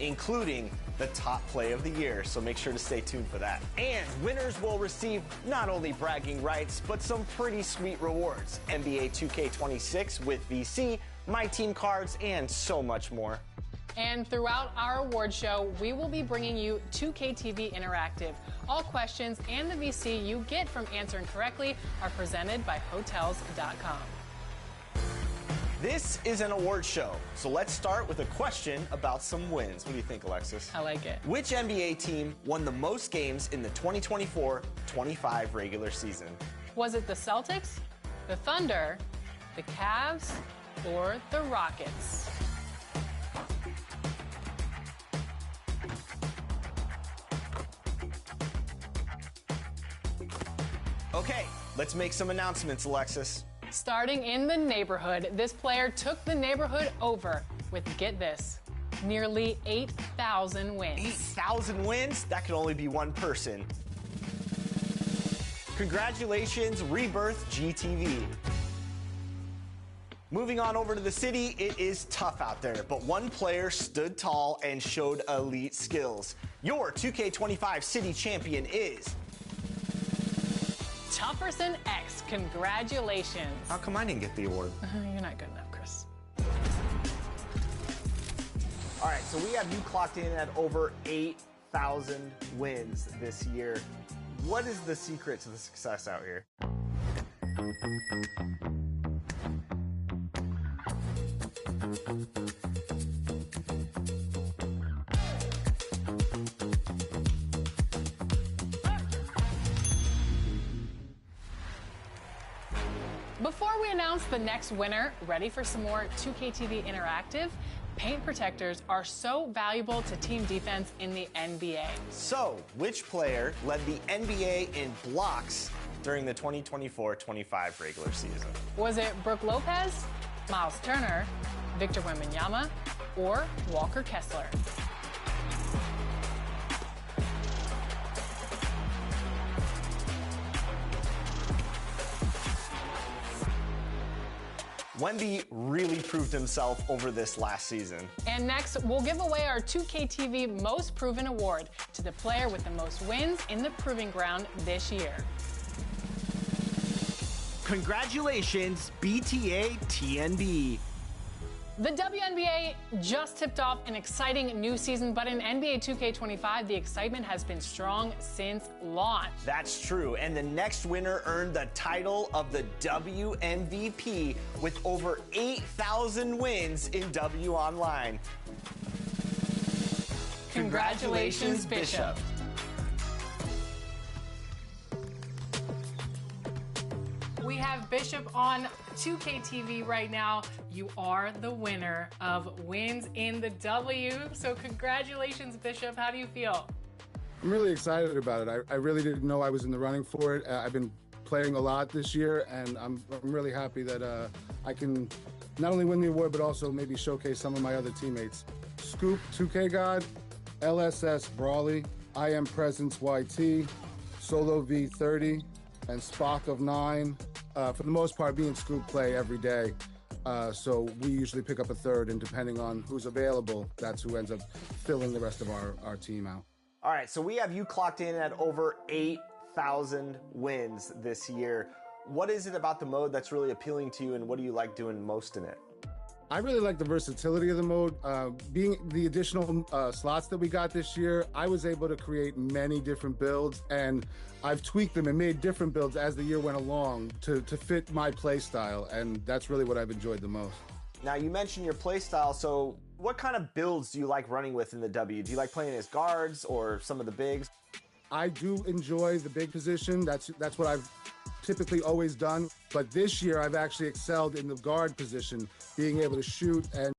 including the top play of the year, so make sure to stay tuned for that. And winners will receive not only bragging rights, but some pretty sweet rewards. NBA 2K26 with VC, My Team cards, and so much more. And throughout our award show, we will be bringing you 2K TV Interactive. All questions and the VC you get from answering correctly are presented by Hotels.com. This is an award show, so let's start with a question about some wins. What do you think, Alexis? I like it. Which NBA team won the most games in the 2024-25 regular season? Was it the Celtics, the Thunder, the Cavs, or the Rockets? Okay, let's make some announcements, Alexis. Starting in the neighborhood, this player took the neighborhood over with, get this, nearly 8,000 wins. 8,000 wins? That could only be one person. Congratulations, Rebirth GTV. Moving on over to the city, it is tough out there, but one player stood tall and showed elite skills. Your 2K25 city champion is Tufferson X, congratulations. How come I didn't get the award? You're not good enough, Chris. All right, so we have you clocked in at over 8,000 wins this year. What is the secret to the success out here? Before we announce the next winner, ready for some more 2K TV Interactive? Paint protectors are so valuable to team defense in the NBA. So, which player led the NBA in blocks during the 2024-25 regular season? Was it Brooke Lopez, Miles Turner, Victor Wembanyama, or Walker Kessler? Wemby really proved himself over this last season. And next, we'll give away our 2K TV Most Proven Award to the player with the most wins in the Proving Ground this year. Congratulations, BTA TNB. The WNBA just tipped off an exciting new season, but in NBA 2K25, the excitement has been strong since launch. That's true, and the next winner earned the title of the WMVP with over 8,000 wins in W Online. Congratulations, Bishop. We have Bishop on 2K TV right now. You are the winner of wins in the W. So congratulations, Bishop. How do you feel? I'm really excited about it. I really didn't know I was in the running for it. I've been playing a lot this year, and I'm really happy that I can not only win the award, but also maybe showcase some of my other teammates. Scoop, 2K God, LSS Brawley, I Am Presence YT, Solo V30, and Spock of 9. For the most part, me and Scoop play every day. So we usually pick up a third, and depending on who's available, that's who ends up filling the rest of our team out. All right, so we have you clocked in at over 8,000 wins this year. What is it about the mode that's really appealing to you, and what do you like doing most in it? I really like the versatility of the mode. Being the additional slots that we got this year, I was able to create many different builds, and I've tweaked them and made different builds as the year went along to fit my play style, and that's really what I've enjoyed the most. Now, you mentioned your play style, so what kind of builds do you like running with in the W? Do you like playing as guards or some of the bigs? I do enjoy the big position. That's what I've typically always done. But this year, I've actually excelled in the guard position, being able to shoot and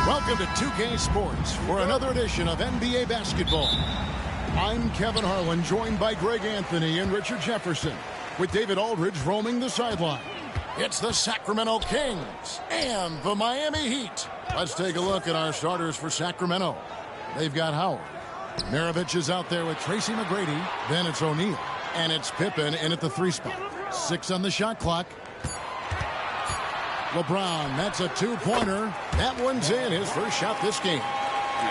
Welcome to 2K Sports for another edition of NBA basketball. I'm Kevin Harlan, joined by Greg Anthony and Richard Jefferson, with David Aldridge roaming the sideline. It's the Sacramento Kings and the Miami Heat. Let's take a look at our starters for Sacramento. They've got Howard. Maravich is out there with Tracy McGrady. Then it's O'Neal. And it's Pippen in at the 3 spot. 6 on the shot clock. LeBron, that's a 2-pointer. That one's in, his first shot this game.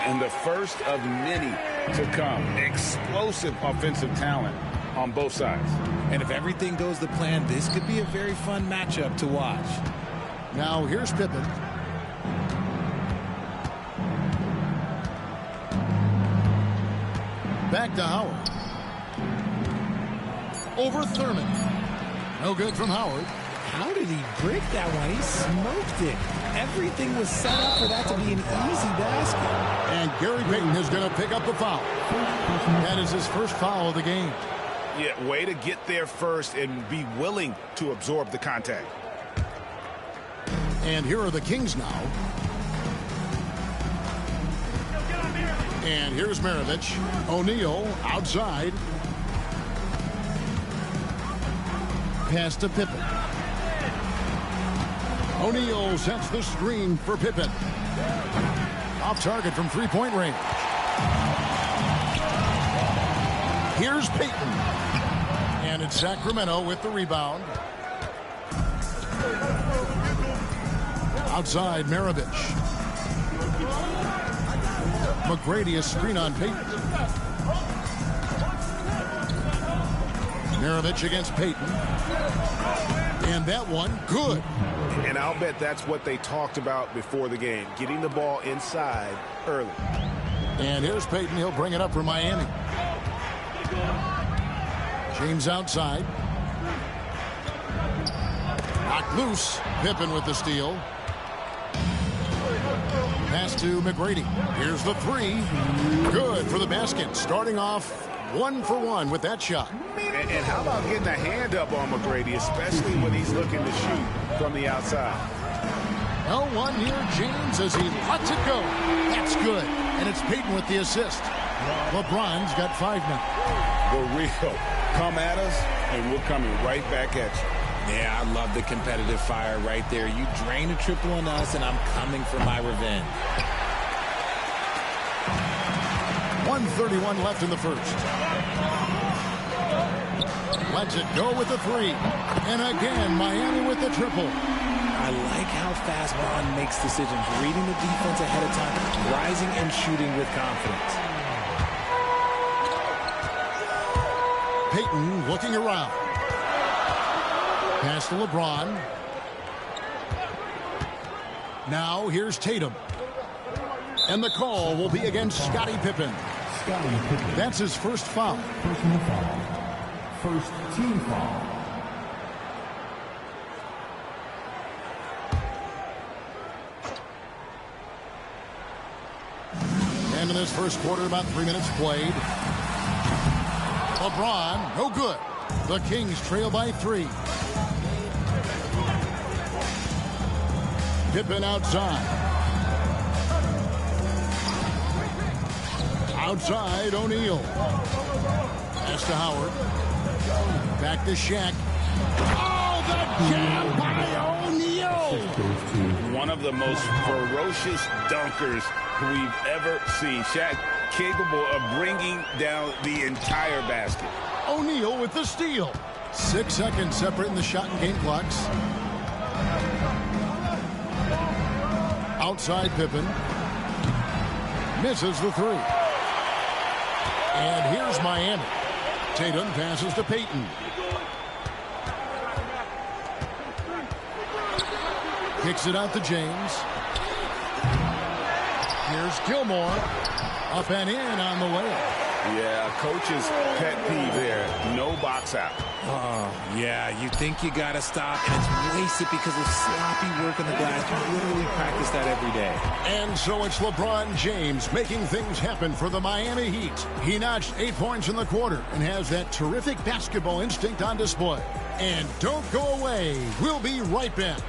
And the first of many to come. Explosive offensive talent on both sides. And if everything goes to plan, this could be a very fun matchup to watch. Now here's Pippen. Back to Howard. Over Thurman. No good from Howard. How did he break that one? He smoked it. Everything was set up for that to be an easy basket. And Gary Payton is going to pick up the foul. That is his first foul of the game. Yeah, way to get there first and be willing to absorb the contact. And here are the Kings now. And here's Maravich. O'Neal outside. Pass to Pippen. O'Neal sets the screen for Pippen. Off target from three-point range. Here's Payton. And it's Sacramento with the rebound. Outside, Maravich. McGrady a screen on Payton. Maravich against Payton. And that one, good. And I'll bet that's what they talked about before the game, getting the ball inside early. And here's Payton. He'll bring it up for Miami. James outside. Knocked loose. Pippen with the steal. Pass to McGrady. Here's the 3. Good for the basket. Starting off 1 for 1 with that shot. And how about getting a hand up on McGrady, especially when he's looking to shoot from the outside. No one near James as he lets it go. That's good. And it's Payton with the assist. LeBron's got 5 now. The real. Come at us, and we're coming right back at you. Yeah, I love the competitive fire right there. You drain a triple on us, and I'm coming for my revenge. 1:31 left in the first. Lets it go with the three. And again, Miami with the triple. I like how fast Braun makes decisions, reading the defense ahead of time, rising and shooting with confidence. Payton looking around. Pass to LeBron. Now here's Tatum. And the call will be against Scottie Pippen. That's his first foul. Personal foul. First team foul. And in this first quarter, about 3 minutes played. LeBron, no good. The Kings trail by 3. Pippen outside. Outside, O'Neal. Pass to Howard. Back to Shaq. Oh, the jam by O'Neal! One of the most ferocious dunkers we've ever seen. Shaq capable of bringing down the entire basket. O'Neal with the steal. 6 seconds separating the shot and game clocks. Outside Pippen. Misses the 3. And here's Miami. Tatum passes to Payton. Kicks it out to James. Here's Gilmore. Up and in on the layup. Yeah, coach's pet peeve there. No box out. Oh, yeah, you think you got to stop, and it's wasted because of sloppy work on the glass. You literally practice that every day. And so it's LeBron James making things happen for the Miami Heat. He notched 8 points in the quarter and has that terrific basketball instinct on display. And don't go away. We'll be right back.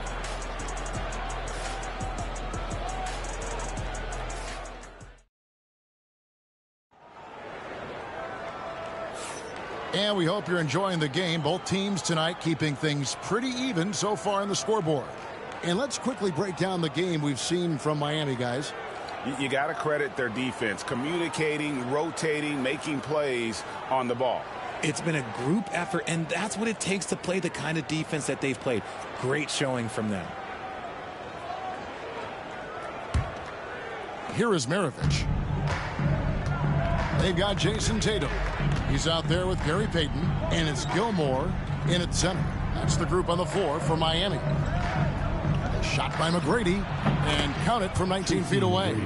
And we hope you're enjoying the game. Both teams tonight keeping things pretty even so far on the scoreboard. And let's quickly break down the game we've seen from Miami, guys. You got to credit their defense, communicating, rotating, making plays on the ball. It's been a group effort, and that's what it takes to play the kind of defense that they've played. Great showing from them. Here is Maravich. They've got Jason Tatum. He's out there with Gary Payton, and it's Gilmore in at center. That's the group on the floor for Miami. Shot by McGrady, and count it from 19 feet away.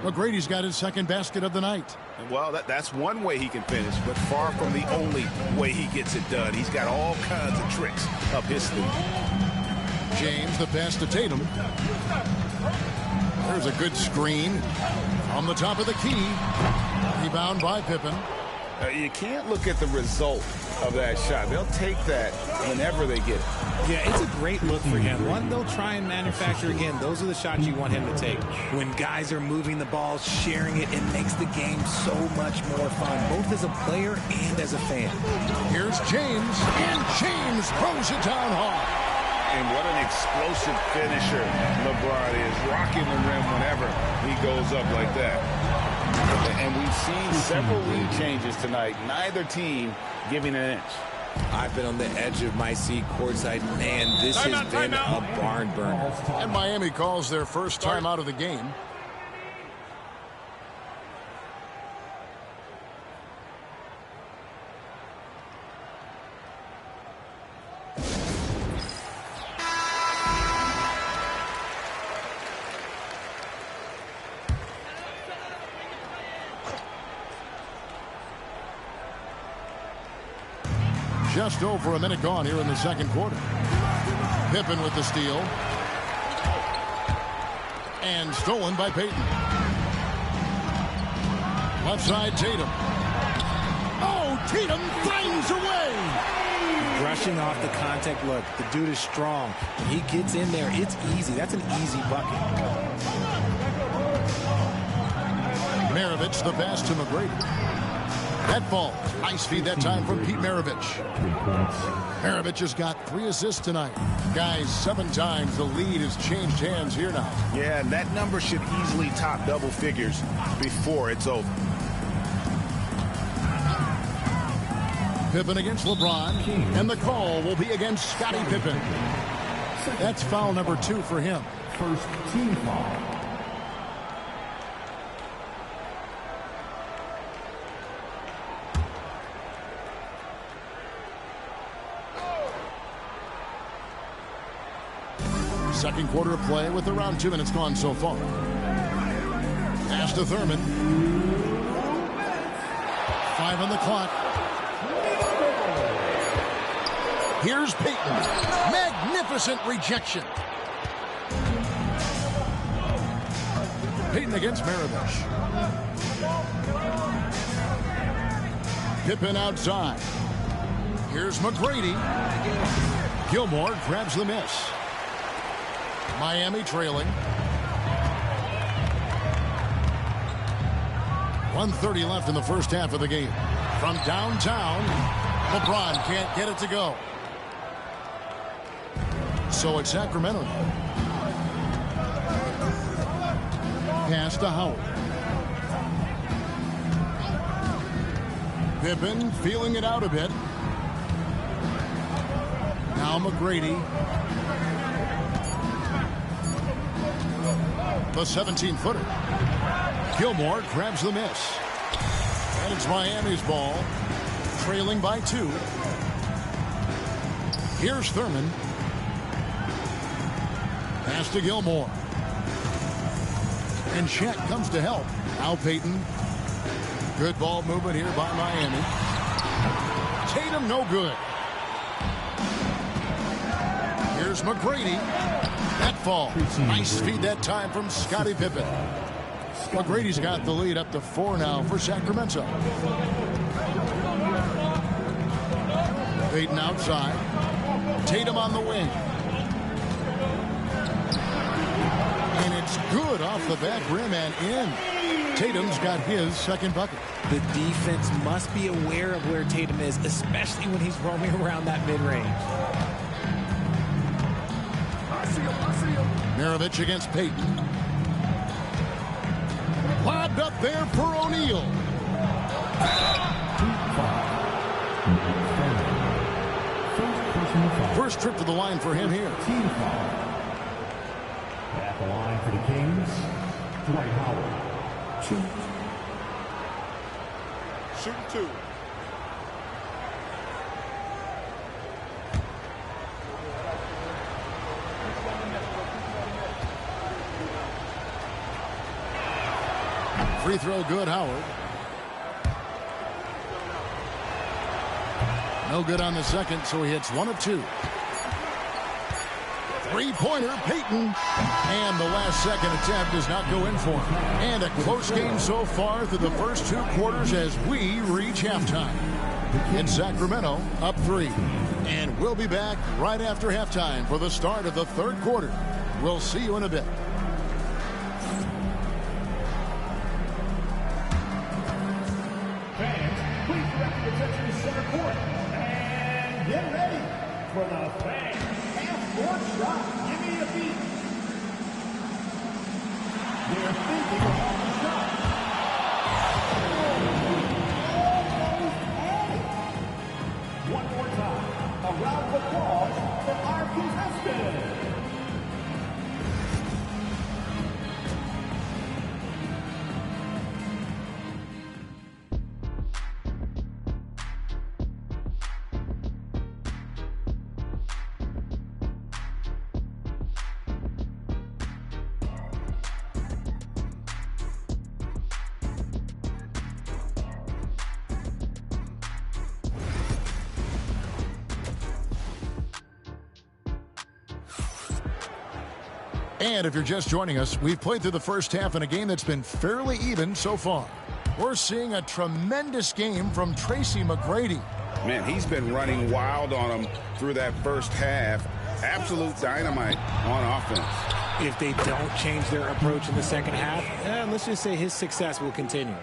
McGrady's got his second basket of the night. Well, that's one way he can finish, but far from the only way he gets it done. He's got all kinds of tricks up his sleeve. James, the pass to Tatum. There's a good screen on the top of the key. Rebound by Pippen. You can't look at the result of that shot. They'll take that whenever they get it. Yeah, it's a great look for him. One they'll try and manufacture again. Those are the shots you want him to take. When guys are moving the ball, sharing it, it makes the game so much more fun, both as a player and as a fan. Here's James, and James throws it down hard. And what an explosive finisher LeBron is, rocking the rim whenever he goes up like that. And we've seen several lead changes tonight. Neither team giving an inch. I've been on the edge of my seat courtside. Man, this has been a barn burner. And Miami calls their first time out of the game. Just over a minute gone here in the second quarter. Pippen with the steal. And stolen by Payton. Left side, Tatum. Oh, Tatum finds a way. Brushing off the contact look. The dude is strong. When he gets in there, it's easy. That's an easy bucket. Maravich, the pass to McGrady. That ball. Nice feed that time from Pete Maravich. Maravich has got 3 assists tonight. Guys, 7 times the lead has changed hands here now. Yeah, and that number should easily top double figures before it's over. Pippen against LeBron, and the call will be against Scottie Pippen. That's foul number 2 for him. First team foul. Second quarter of play with around 2 minutes gone so far. Pass to Thurman. 5 on the clock. Here's Payton. Magnificent rejection. Payton against Maravich. Pippen outside. Here's McGrady. Gilmore grabs the miss. Miami trailing. 1:30 left in the first half of the game. From downtown, LeBron can't get it to go. So it's Sacramento. Pass to Howard. Pippen feeling it out a bit. Now McGrady. The 17-footer. Gilmore grabs the miss. And it's Miami's ball. Trailing by 2. Here's Thurman. Pass to Gilmore. And Chet comes to help. Now Payton. Good ball movement here by Miami. Tatum no good. Here's McGrady. That fall. Nice feed that time from Scottie Pippen. McGrady's got the lead up to 4 now for Sacramento. Payton outside. Tatum on the wing. And it's good off the back rim and in. Tatum's got his second bucket. The defense must be aware of where Tatum is, especially when he's roaming around that mid-range. Maravich against Payton. Lobbed up there for O'Neal. First trip to the line for him here. Team foul. At the line for the Kings, Dwight Howard. Shooting 2. Free throw good, Howard. No good on the second, so he hits 1 of 2. Three-pointer, Payton. And the last second attempt does not go in for him. And a close game so far through the first 2 quarters as we reach halftime. In Sacramento, up 3. And we'll be back right after halftime for the start of the third quarter. We'll see you in a bit. Fans, please direct your attention to center court. And get ready for the fans. Half-court shot. Give me a beat. They're thinking about the shot. Almost had it. One more time. A round of applause for our contestants. And if you're just joining us, we've played through the first half in a game that's been fairly even so far. We're seeing a tremendous game from Tracy McGrady. Man, he's been running wild on him through that first half. Absolute dynamite on offense. If they don't change their approach in the second half, let's just say his success will continue.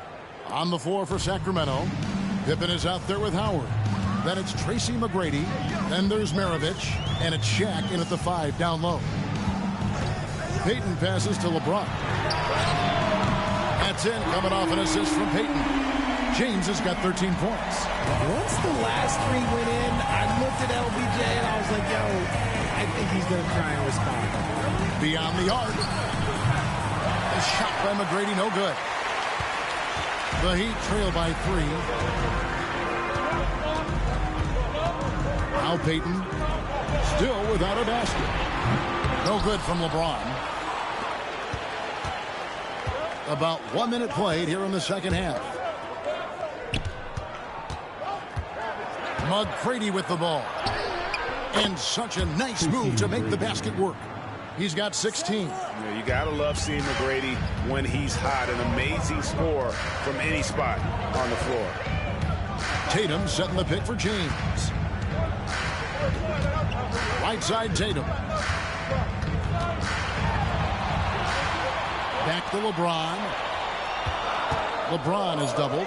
On the floor for Sacramento, Pippen is out there with Howard. Then it's Tracy McGrady. Then there's Maravich. And it's Shaq in at the 5 down low. Payton passes to LeBron. That's in, coming off an assist from Payton. James has got 13 points. Once the last 3 went in, I looked at LBJ and I was like, yo, I think he's going to try and respond. Beyond the arc. A shot by McGrady, no good. The Heat trail by 3. Now Payton, still without a basket. No good from LeBron. About 1 minute played here in the second half. McGrady with the ball. And such a nice move to make the basket work. He's got 16. Yeah, you got to love seeing McGrady when he's hot. An amazing scorer from any spot on the floor. Tatum setting the pick for James. Right side Tatum. Back to LeBron. LeBron is doubled.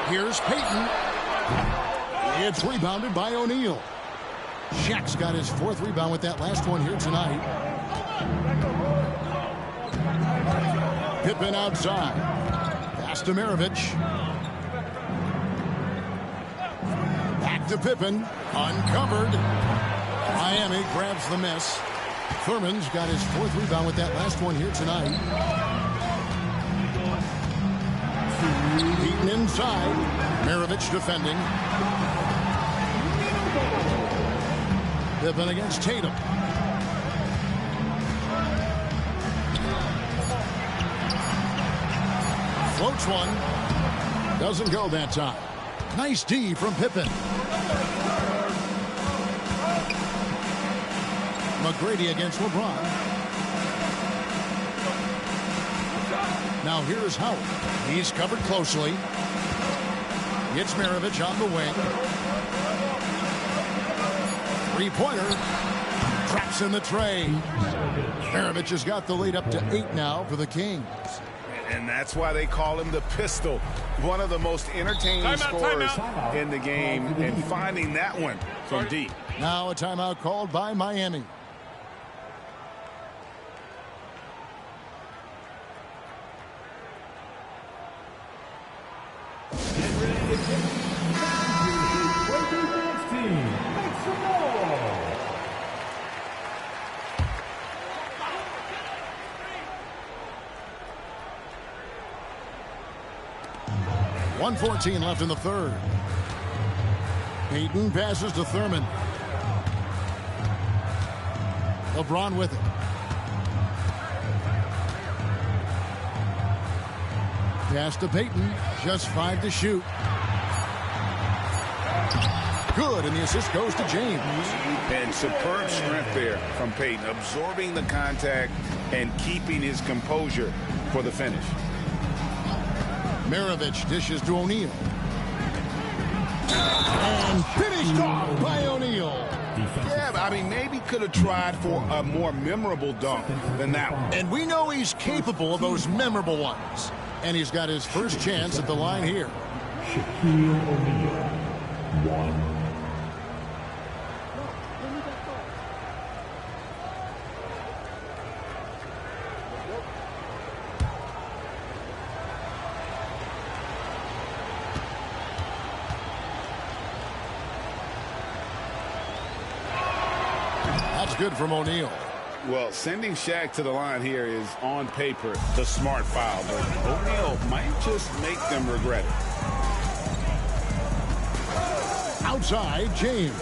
Here's Payton. It's rebounded by O'Neal. Shaq's got his 4th rebound with that last one here tonight. Pippen outside. Pass to Maravich. Back to Pippen. Uncovered. Miami grabs the miss. Thurman's got his 4th rebound with that last one here tonight. Beaten inside. Maravich defending. Pippen against Tatum. Floats one. Doesn't go that time. Nice D from Pippen. McGrady against LeBron. Now here's Howard. He's covered closely. It's Maravich on the wing. Three-pointer. Traps in the tray. Maravich has got the lead up to 8 now for the Kings. And that's why they call him the pistol. One of the most entertaining scorers in the game. And finding that one from deep. Now a timeout called by Miami. .114 left in the third. Payton passes to Thurman. LeBron with it. Pass to Payton. Just 5 to shoot. Good, and the assist goes to James. And superb strength there from Payton, absorbing the contact and keeping his composure for the finish. Maravich dishes to O'Neal. And finished off by O'Neal. Yeah, I mean, maybe could have tried for a more memorable dunk than that one. And we know he's capable of those memorable ones. And he's got his first chance at the line here. Shaquille O'Neal, 1. Good from O'Neal. Well, sending Shaq to the line here is on paper the smart foul, but O'Neal might just make them regret it. Outside, James.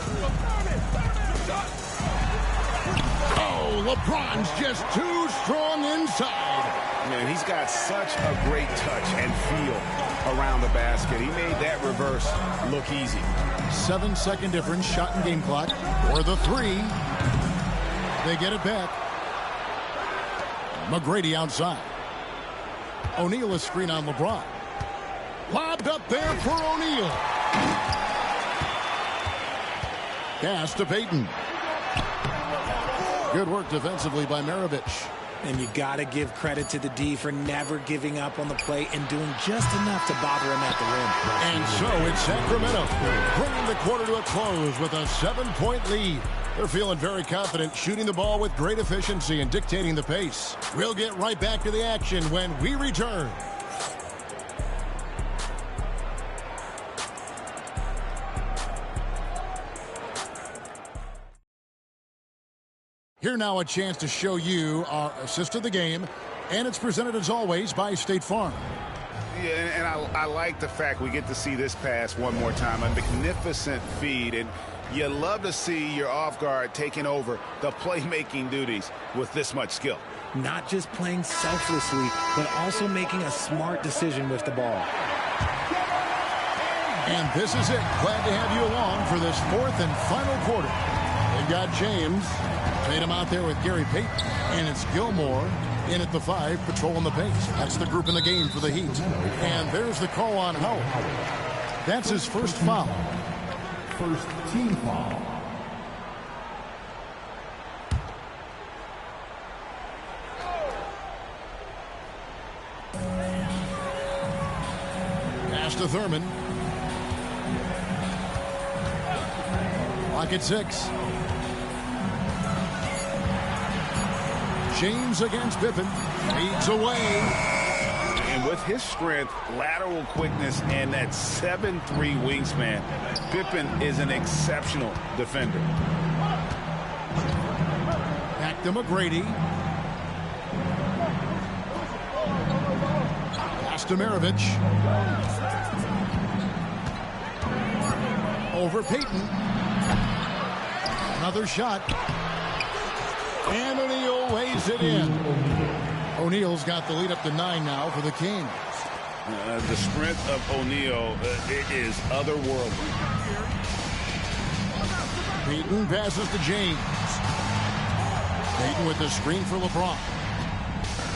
Oh, LeBron's just too strong inside. Man, he's got such a great touch and feel around the basket. He made that reverse look easy. 7-second difference, shot and game clock. For the 3. They get it back. McGrady outside. O'Neal is screen on LeBron. Lobbed up there for O'Neal. Pass to Payton. Good work defensively by Maravich. And you got to give credit to the D for never giving up on the play and doing just enough to bother him at the rim. And so it's Sacramento bringing the quarter to a close with a 7-point lead. They're feeling very confident, shooting the ball with great efficiency and dictating the pace. We'll get right back to the action when we return. Here now a chance to show you our assist of the game, and it's presented as always by State Farm. Yeah, and I like the fact we get to see this pass one more time. A magnificent feed, and you love to see your off guard taking over the playmaking duties with this much skill. Not just playing selflessly, but also making a smart decision with the ball. And this is it. Glad to have you along for this fourth and final quarter. They've got James. Tatum out there with Gary Payton. And it's Gilmore in at the 5, patrolling the pace. That's the group in the game for the Heat. And there's the call on Howard. That's his first foul. First team foul. Pass to Thurman. Clock at 6. James against Pippen. Feeds away. And with his strength, lateral quickness, and that 7'3" wingspan, Pippen is an exceptional defender. Back to McGrady. Pass to Maravich. Over Payton. Another shot. And O'Neal weighs it in. O'Neal's got the lead up to 9 now for the Kings. The strength of O'Neal it is otherworldly. Payton passes to James. Payton with the screen for LeBron.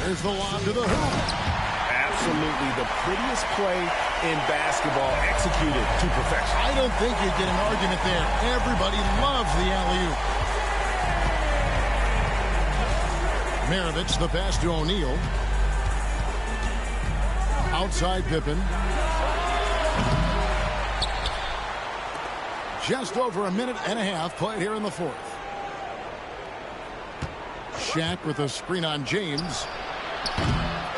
There's the lob to the hoop. Absolutely the prettiest play in basketball executed to perfection. I don't think you'd get an argument there. Everybody loves the alley-oop. Maravich, the pass to O'Neal. Outside Pippen. Just over a minute and a half played here in the fourth. Shaq with a screen on James.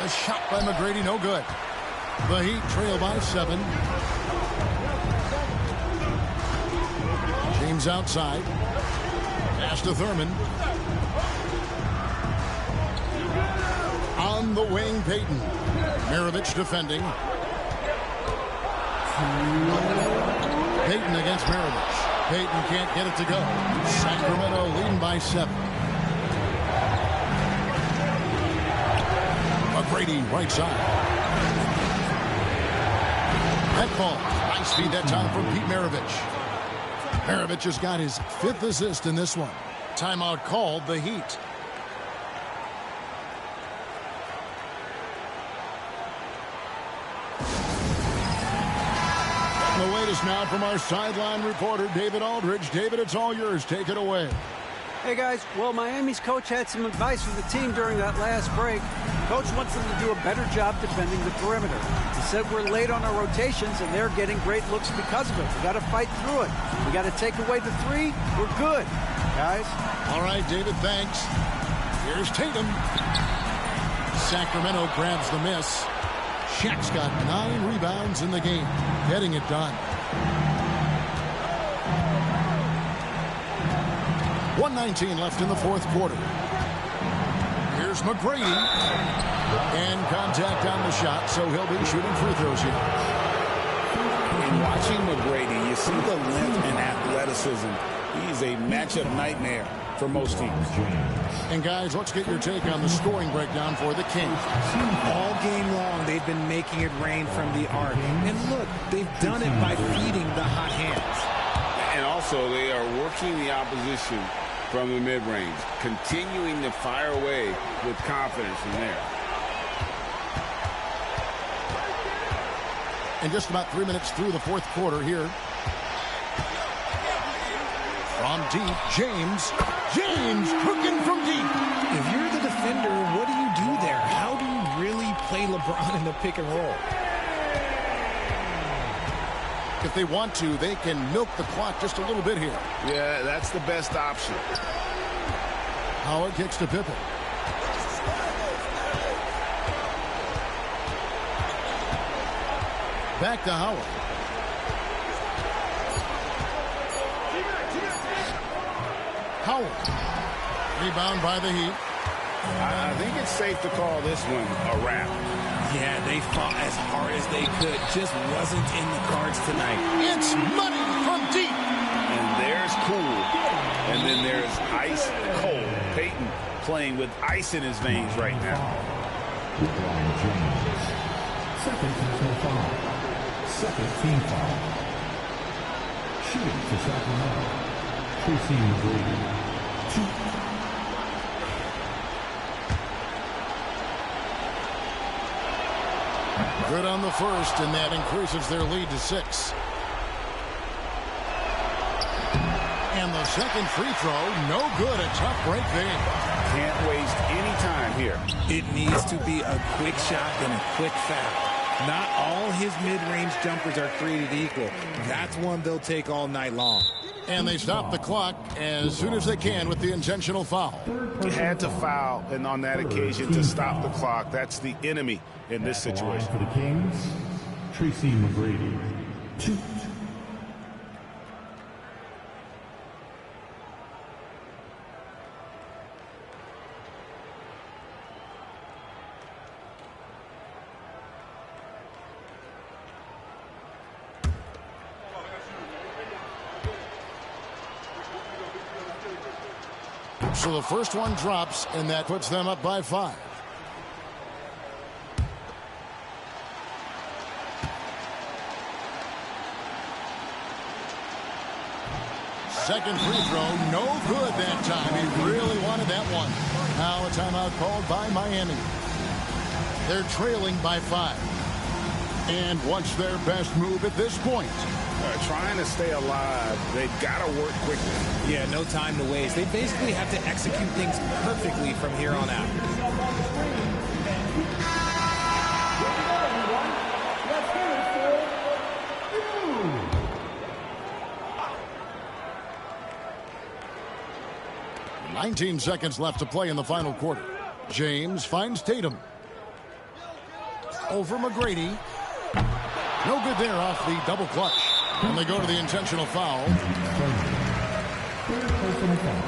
A shot by McGrady, no good. The Heat trail by 7. James outside. Pass to Thurman. On the wing, Payton. Maravich defending. Payton against Maravich. Payton can't get it to go. Sacramento leading by 7. McGrady right side. That ball. Nice feed that time from Pete Maravich. Maravich has got his 5th assist in this one. Timeout called, the Heat. The latest now from our sideline reporter, David Aldridge. David, it's all yours. Take it away. Hey, guys. Well, Miami's coach had some advice for the team during that last break. Coach wants them to do a better job defending the perimeter. He said we're late on our rotations, and they're getting great looks because of it. We got to fight through it. We got to take away the 3. We're good, guys. All right, David, thanks. Here's Tatum. Sacramento grabs the miss. Shaq's got 9 rebounds in the game, getting it done. 1:19 left in the fourth quarter. Here's McGrady. And contact on the shot, so he'll be shooting free throws here. In watching McGrady, you see the length and athleticism. He's a matchup nightmare for most teams. And guys, let's get your take on the scoring breakdown for the Kings. All game long, they've been making it rain from the arc. And look, they've done it by feeding the hot hands. And also, they are working the opposition from the mid-range, continuing to fire away with confidence from there. And just about 3 minutes through the fourth quarter here. From deep, James. James cooking from deep. If you're the defender, what do you do there? How do you really play LeBron in the pick and roll? If they want to, they can milk the clock just a little bit here. Yeah, that's the best option. Howard kicks to Pippen. Back to Howard. Howard Rebound by the Heat. I think it's safe to call this one a wrap. Yeah, they fought as hard as they could. Just wasn't in the cards tonight. It's money from deep. And there's cool. And then there's ice cold. Peyton playing with ice in his veins right now. Second personal foul. Second team foul. Shooting for Sacramento. Tracy McGrady. 2. Good on the first, and that increases their lead to 6. And the second free throw, no good. A tough break there. Can't waste any time here. It needs to be a quick shot and a quick foul. Not all his mid-range jumpers are created equal. That's one they'll take all night long. And they stop the clock as soon as they can with the intentional foul. You had to foul, and on that occasion to stop the clock. That's the enemy in this situation. For the Kings, Tracy McGrady. 2. So the first one drops, and that puts them up by 5. Second free throw, no good that time. He really wanted that one. Now a timeout called by Miami. They're trailing by 5. And what's their best move at this point? Trying to stay alive, they've got to work quickly. Yeah, no time to waste. They basically have to execute things perfectly from here on out. You. 19 seconds left to play in the final quarter. James finds Tatum. Over McGrady. No good there off the double clutch. And they go to the intentional foul. Third personal foul.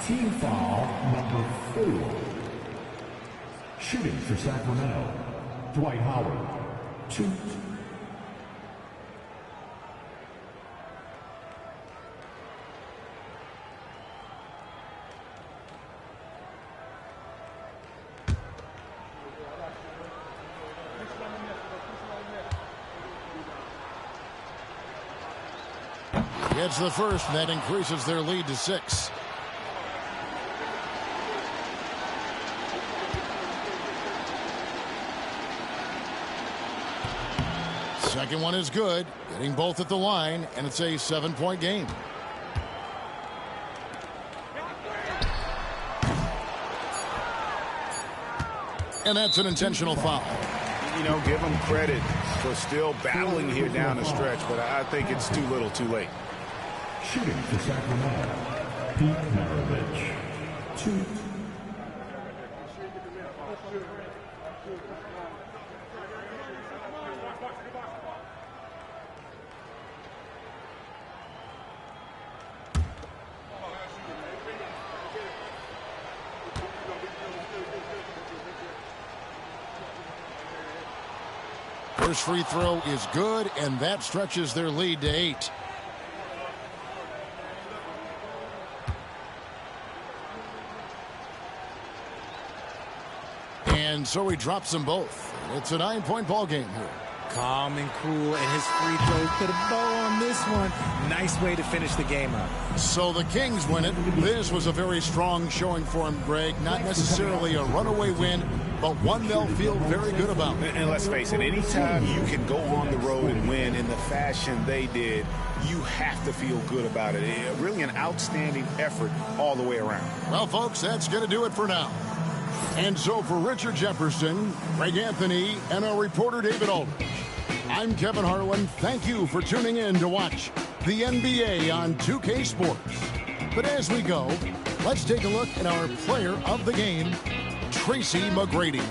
Team foul number 4. Shooting for Sacramento. Dwight Howard. 2. Gets the first, and that increases their lead to 6. Second one is good, getting both at the line, and it's a 7-point game. And that's an intentional foul. You know, give them credit for still battling here down the stretch, but I think it's too little too late. Shooting for Sacramento. Pete Maravich. 2. First free throw is good, and that stretches their lead to 8. And so he drops them both. It's a 9-point ball game here. Calm and cool, and his free throws put a bow on this one. Nice way to finish the game up. So the Kings win it. This was a very strong showing for him, Greg. Not necessarily a runaway win, but one they'll feel very good about. And let's face it, anytime you can go on the road and win in the fashion they did, you have to feel good about it. Really an outstanding effort all the way around. Well, folks, that's going to do it for now. And so for Richard Jefferson, Greg Anthony, and our reporter David Aldridge, I'm Kevin Harlan. Thank you for tuning in to watch the NBA on 2K Sports. But as we go, let's take a look at our player of the game, Tracy McGrady.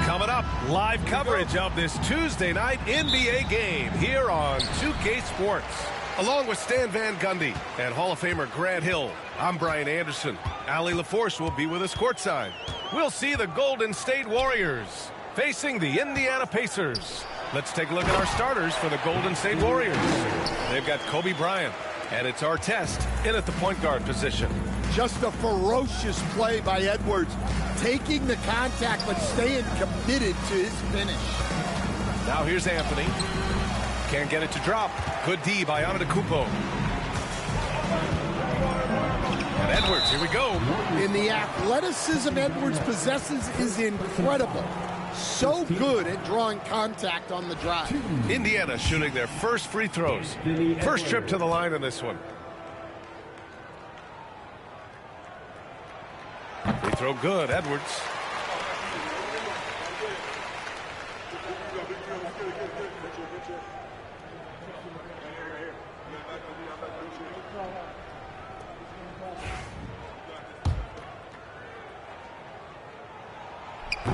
Coming up, live coverage of this Tuesday night NBA game here on 2K Sports. Along with Stan Van Gundy and Hall of Famer Grant Hill, I'm Brian Anderson. Allie LaForce will be with us courtside. We'll see the Golden State Warriors facing the Indiana Pacers. Let's take a look at our starters for the Golden State Warriors. They've got Kobe Bryant, and it's Artest in at the point guard position. Just a ferocious play by Edwards, taking the contact but staying committed to his finish. Now here's Anthony. Can't get it to drop. Good D by Antetokounmpo. And Edwards, here we go. And the athleticism Edwards possesses is incredible. So good at drawing contact on the drive. Indiana shooting their first free throws. First trip to the line in this one. Free throw good, Edwards.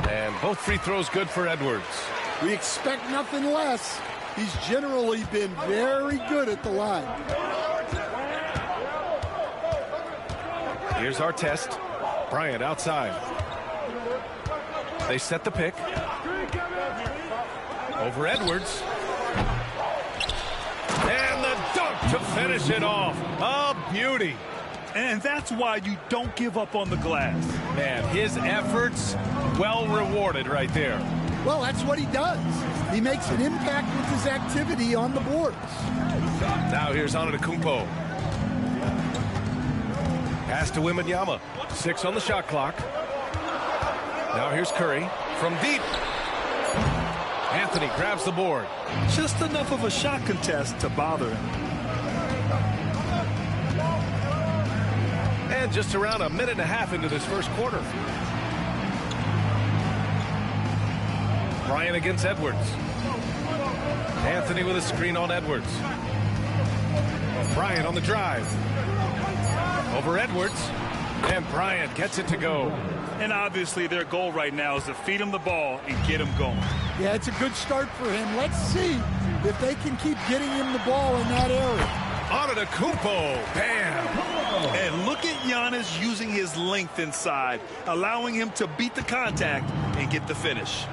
And both free throws good for Edwards. We expect nothing less. He's generally been very good at the line. Here's Artest. Bryant outside. They set the pick. Over Edwards. And the dunk to finish it off. A beauty. And that's why you don't give up on the glass. Man, his efforts well rewarded right there. Well, that's what he does. He makes an impact with his activity on the boards. Now here's Antetokounmpo. Pass to Wembanyama. 6 on the shot clock. Now here's Curry from deep. Anthony grabs the board. Just enough of a shot contest to bother him. And just around a minute and a half into this first quarter. Bryant against Edwards. Anthony with a screen on Edwards. Bryant on the drive. Over Edwards. And Bryant gets it to go. And obviously their goal right now is to feed him the ball and get him going. Yeah, it's a good start for him. Let's see if they can keep getting him the ball in that area. Antetokounmpo, bam! And look at Giannis using his length inside, allowing him to beat the contact and get the finish.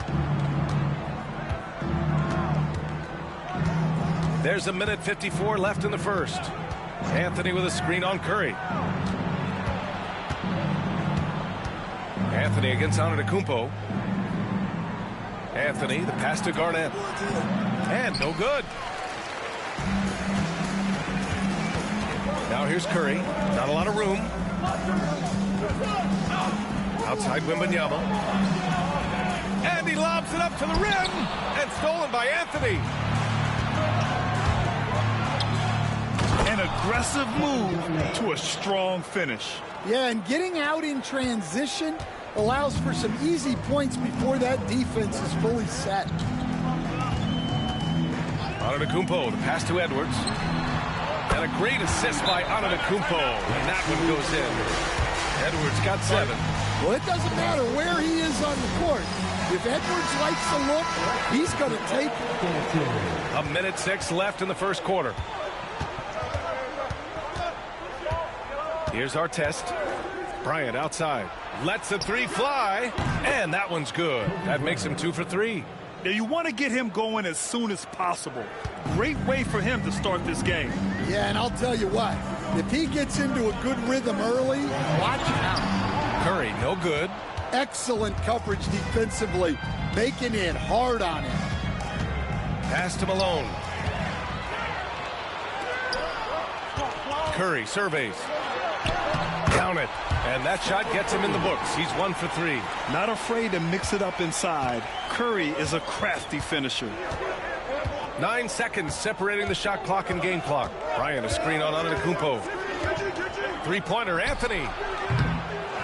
There's a minute 54 left in the first. Anthony with a screen on Curry. Anthony against Antetokounmpo. Anthony, the pass to Garnett. And no good. Now here's Curry. Not a lot of room. Outside Wembanyama. And he lobs it up to the rim. And stolen by Anthony. An aggressive move to a strong finish. Yeah, and getting out in transition allows for some easy points before that defense is fully set. Antetokounmpo, the pass to Edwards. And a great assist by Antetokounmpo. And that one goes in. Edwards got 7. Well, it doesn't matter where he is on the court. If Edwards likes the look, he's going to take it. A minute 6 left in the first quarter. Here's our test. Bryant outside. Lets the 3 fly. And that one's good. That makes him 2 for 3. Now you want to get him going as soon as possible. Great way for him to start this game. Yeah, and I'll tell you what. If he gets into a good rhythm early, watch out. Curry, no good. Excellent coverage defensively, making it hard on him. Pass to Malone. Curry surveys. Count it. And that shot gets him in the books. He's 1 for 3. Not afraid to mix it up inside. Curry is a crafty finisher. 9 seconds separating the shot clock and game clock. Bryant, a screen on Antetokounmpo. 3-pointer, Anthony.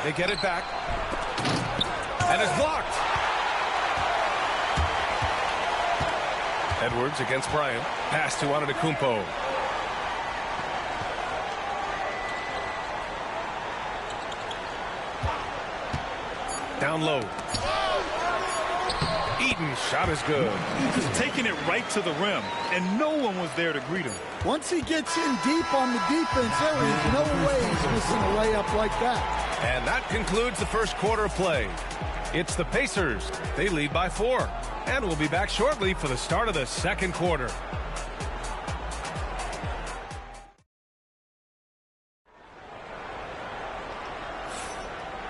They get it back. And it's blocked. Edwards against Bryant. Pass to Antetokounmpo. Down low. Eaton's shot is good. Just taking it right to the rim, and no one was there to greet him. Once he gets in deep on the defense, there is no way he's missing a layup like that. And that concludes the first quarter of play. It's the Pacers. They lead by 4. And we'll be back shortly for the start of the second quarter.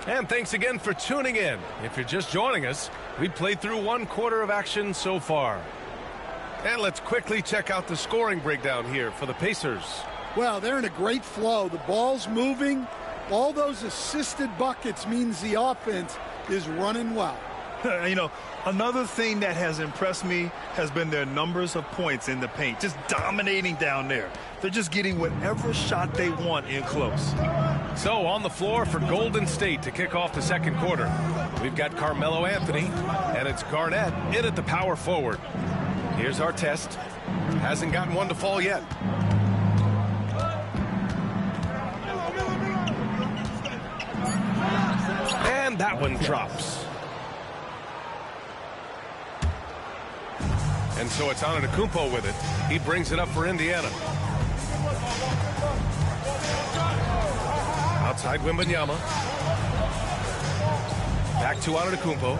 And thanks again for tuning in. If you're just joining us, we've played through 1 quarter of action so far. And let's quickly check out the scoring breakdown here for the Pacers. Well, they're in a great flow. The ball's moving. All those assisted buckets means the offense is running well. You know, another thing that has impressed me has been their numbers of points in the paint, just dominating down there. They're just getting whatever shot they want in close. So on the floor for Golden State to kick off the second quarter, we've got Carmelo Anthony, and it's Garnett in at the power forward. Here's our test. Hasn't gotten one to fall yet. And that one drops. And so it's Antetokounmpo with it. He brings it up for Indiana. Outside Wembanyama. Back to Antetokounmpo.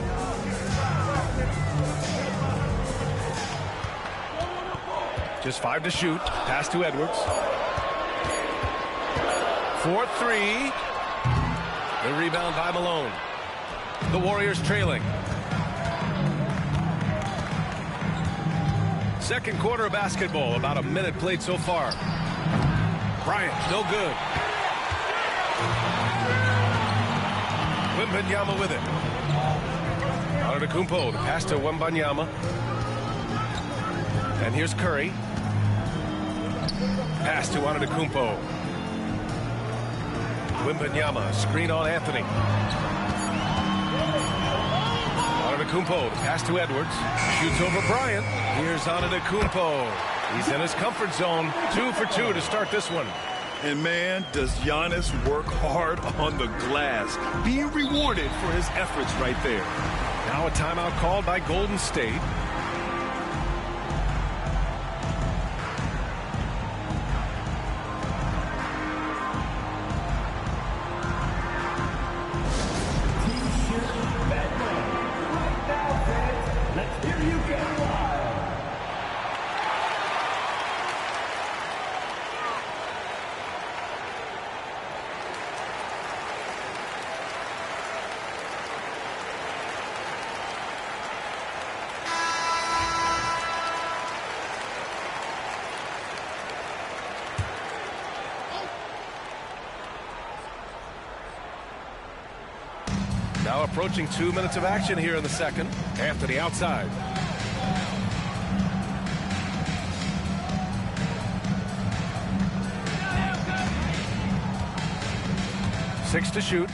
Just 5 to shoot. Pass to Edwards. 4-3. The rebound by Malone. The Warriors trailing. Second quarter of basketball. About a minute played so far. Bryant, no good. Wembanyama with it. Antetokounmpo, the pass to Wembanyama. And here's Curry. Pass to Antetokounmpo. Wembanyama, screen on Anthony. Antetokounmpo, the pass to Edwards. Shoots over Bryant. Here's Antetokounmpo. He's in his comfort zone. 2 for 2 to start this one. And man, does Giannis work hard on the glass, being rewarded for his efforts right there. Now a timeout called by Golden State. Let's hear you get wild. Now approaching 2 minutes of action here in the second. Anthony outside. Six to shoot.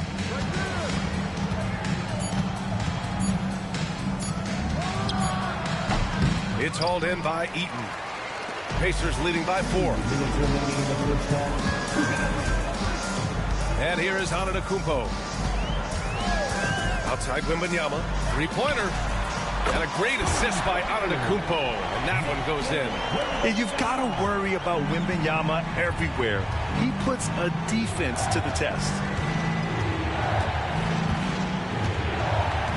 It's hauled in by Eaton. Pacers leading by 4. And here is Antetokounmpo. Outside Wembanyama, three-pointer, and a great assist by Antetokounmpo, and that one goes in. And you've got to worry about Wembanyama everywhere. He puts a defense to the test.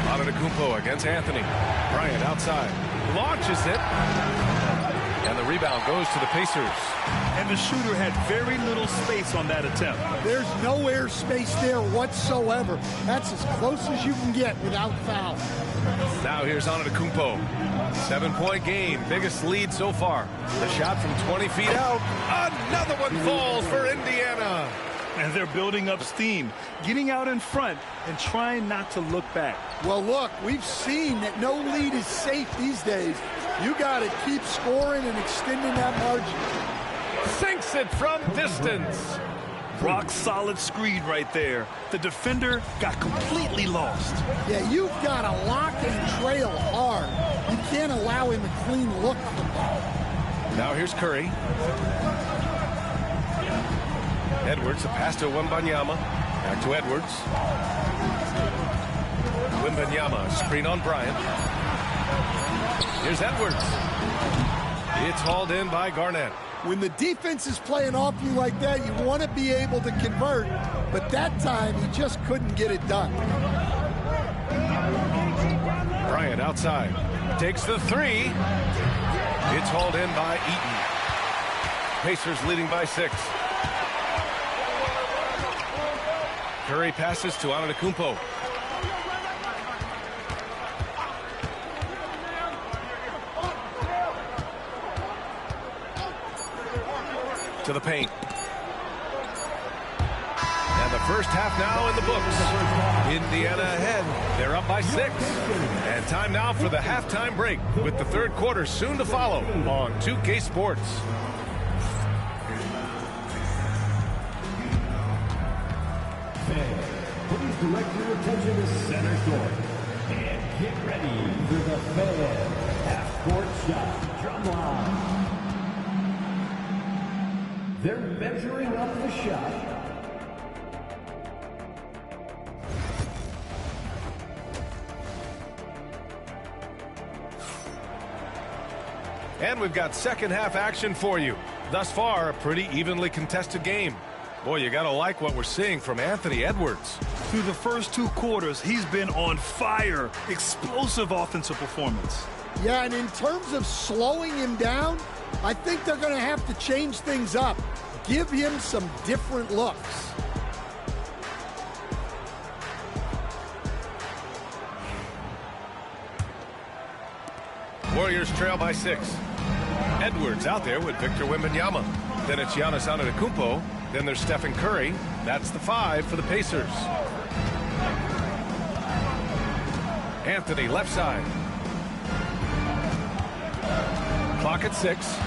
Antetokounmpo against Anthony. Bryant outside, launches it, and the rebound goes to the Pacers. And the shooter had very little space on that attempt. There's no air space there whatsoever. That's as close as you can get without foul. Now here's Antetokounmpo. 7-point game, biggest lead so far. The shot from 20 feet out. Another one falls for Indiana. And they're building up steam, getting out in front and trying not to look back. Well, look, we've seen that no lead is safe these days. You got to keep scoring and extending that margin. Sinks it from distance. Rock solid screen right there. The defender got completely lost. Yeah, you've got to lock and trail hard. You can't allow him a clean look at the ball. Now here's Curry. Edwards, a pass to Wembanyama. Back to Edwards. Wembanyama, screen on Bryant. Here's Edwards. It's hauled in by Garnett. When the defense is playing off you like that, you want to be able to convert. But that time, he just couldn't get it done. Bryant outside. Takes the three. It's hauled in by Eaton. Pacers leading by 6. Curry passes to Antetokounmpo. To the paint. And the first half now in the books. Indiana ahead. They're up by 6. And time now for the halftime break with the third quarter soon to follow on 2K Sports. Please direct your attention to center court. And get ready for the Fan half-court shot drum line. They're measuring up the shot. And we've got second half action for you. Thus far, a pretty evenly contested game. Boy, you gotta like what we're seeing from Anthony Edwards. Through the first 2 quarters, he's been on fire. Explosive offensive performance. Yeah, and in terms of slowing him down, I think they're going to have to change things up. Give him some different looks. Warriors trail by 6. Edwards out there with Victor Wembanyama. Then it's Giannis Antetokounmpo. Then there's Stephen Curry. That's the 5 for the Pacers. Anthony left side. Clock at 6.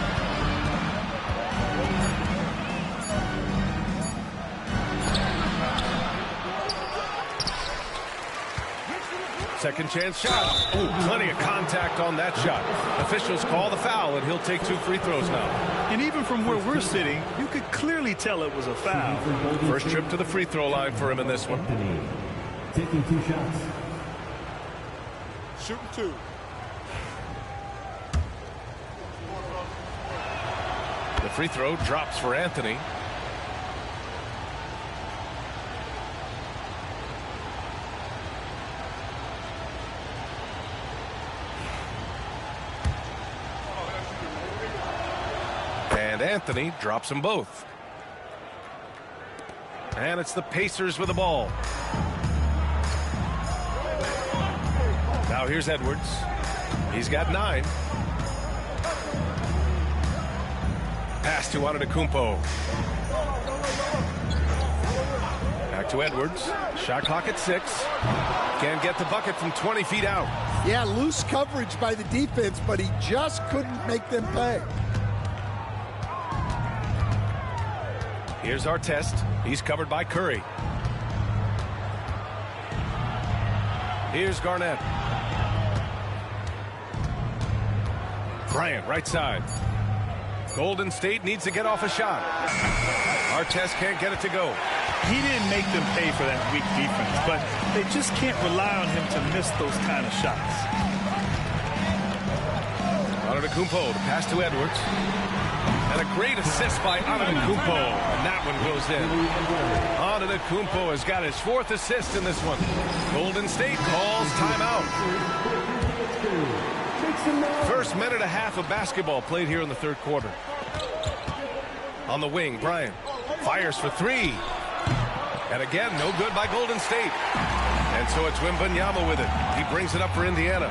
Second chance shot. Ooh, plenty of contact on that shot. Officials call the foul, and he'll take 2 free throws now. And even from where we're sitting, you could clearly tell it was a foul. First trip to the free throw line for him in this one. Taking 2 shots. Shooting 2. The free throw drops for Anthony. And Anthony drops them both. And it's the Pacers with the ball. Now here's Edwards. He's got 9. Pass to Antetokounmpo. Back to Edwards. Shot clock at 6. Can't get the bucket from 20 feet out. Yeah, loose coverage by the defense, but he just couldn't make them pay. Here's our test. He's covered by Curry. Here's Garnett. Bryant, right side. Golden State needs to get off a shot. Artest can't get it to go. He didn't make them pay for that weak defense, but they just can't rely on him to miss those kind of shots. Antetokounmpo, the pass to Edwards. And a great assist by Antetokounmpo. And that one goes in. Antetokounmpo has got his 4th assist in this one. Golden State calls timeout. First minute and a half of basketball played here in the 3rd quarter. On the wing, Bryant fires for 3. And again, no good by Golden State. And so it's Wembanyama with it. He brings it up for Indiana.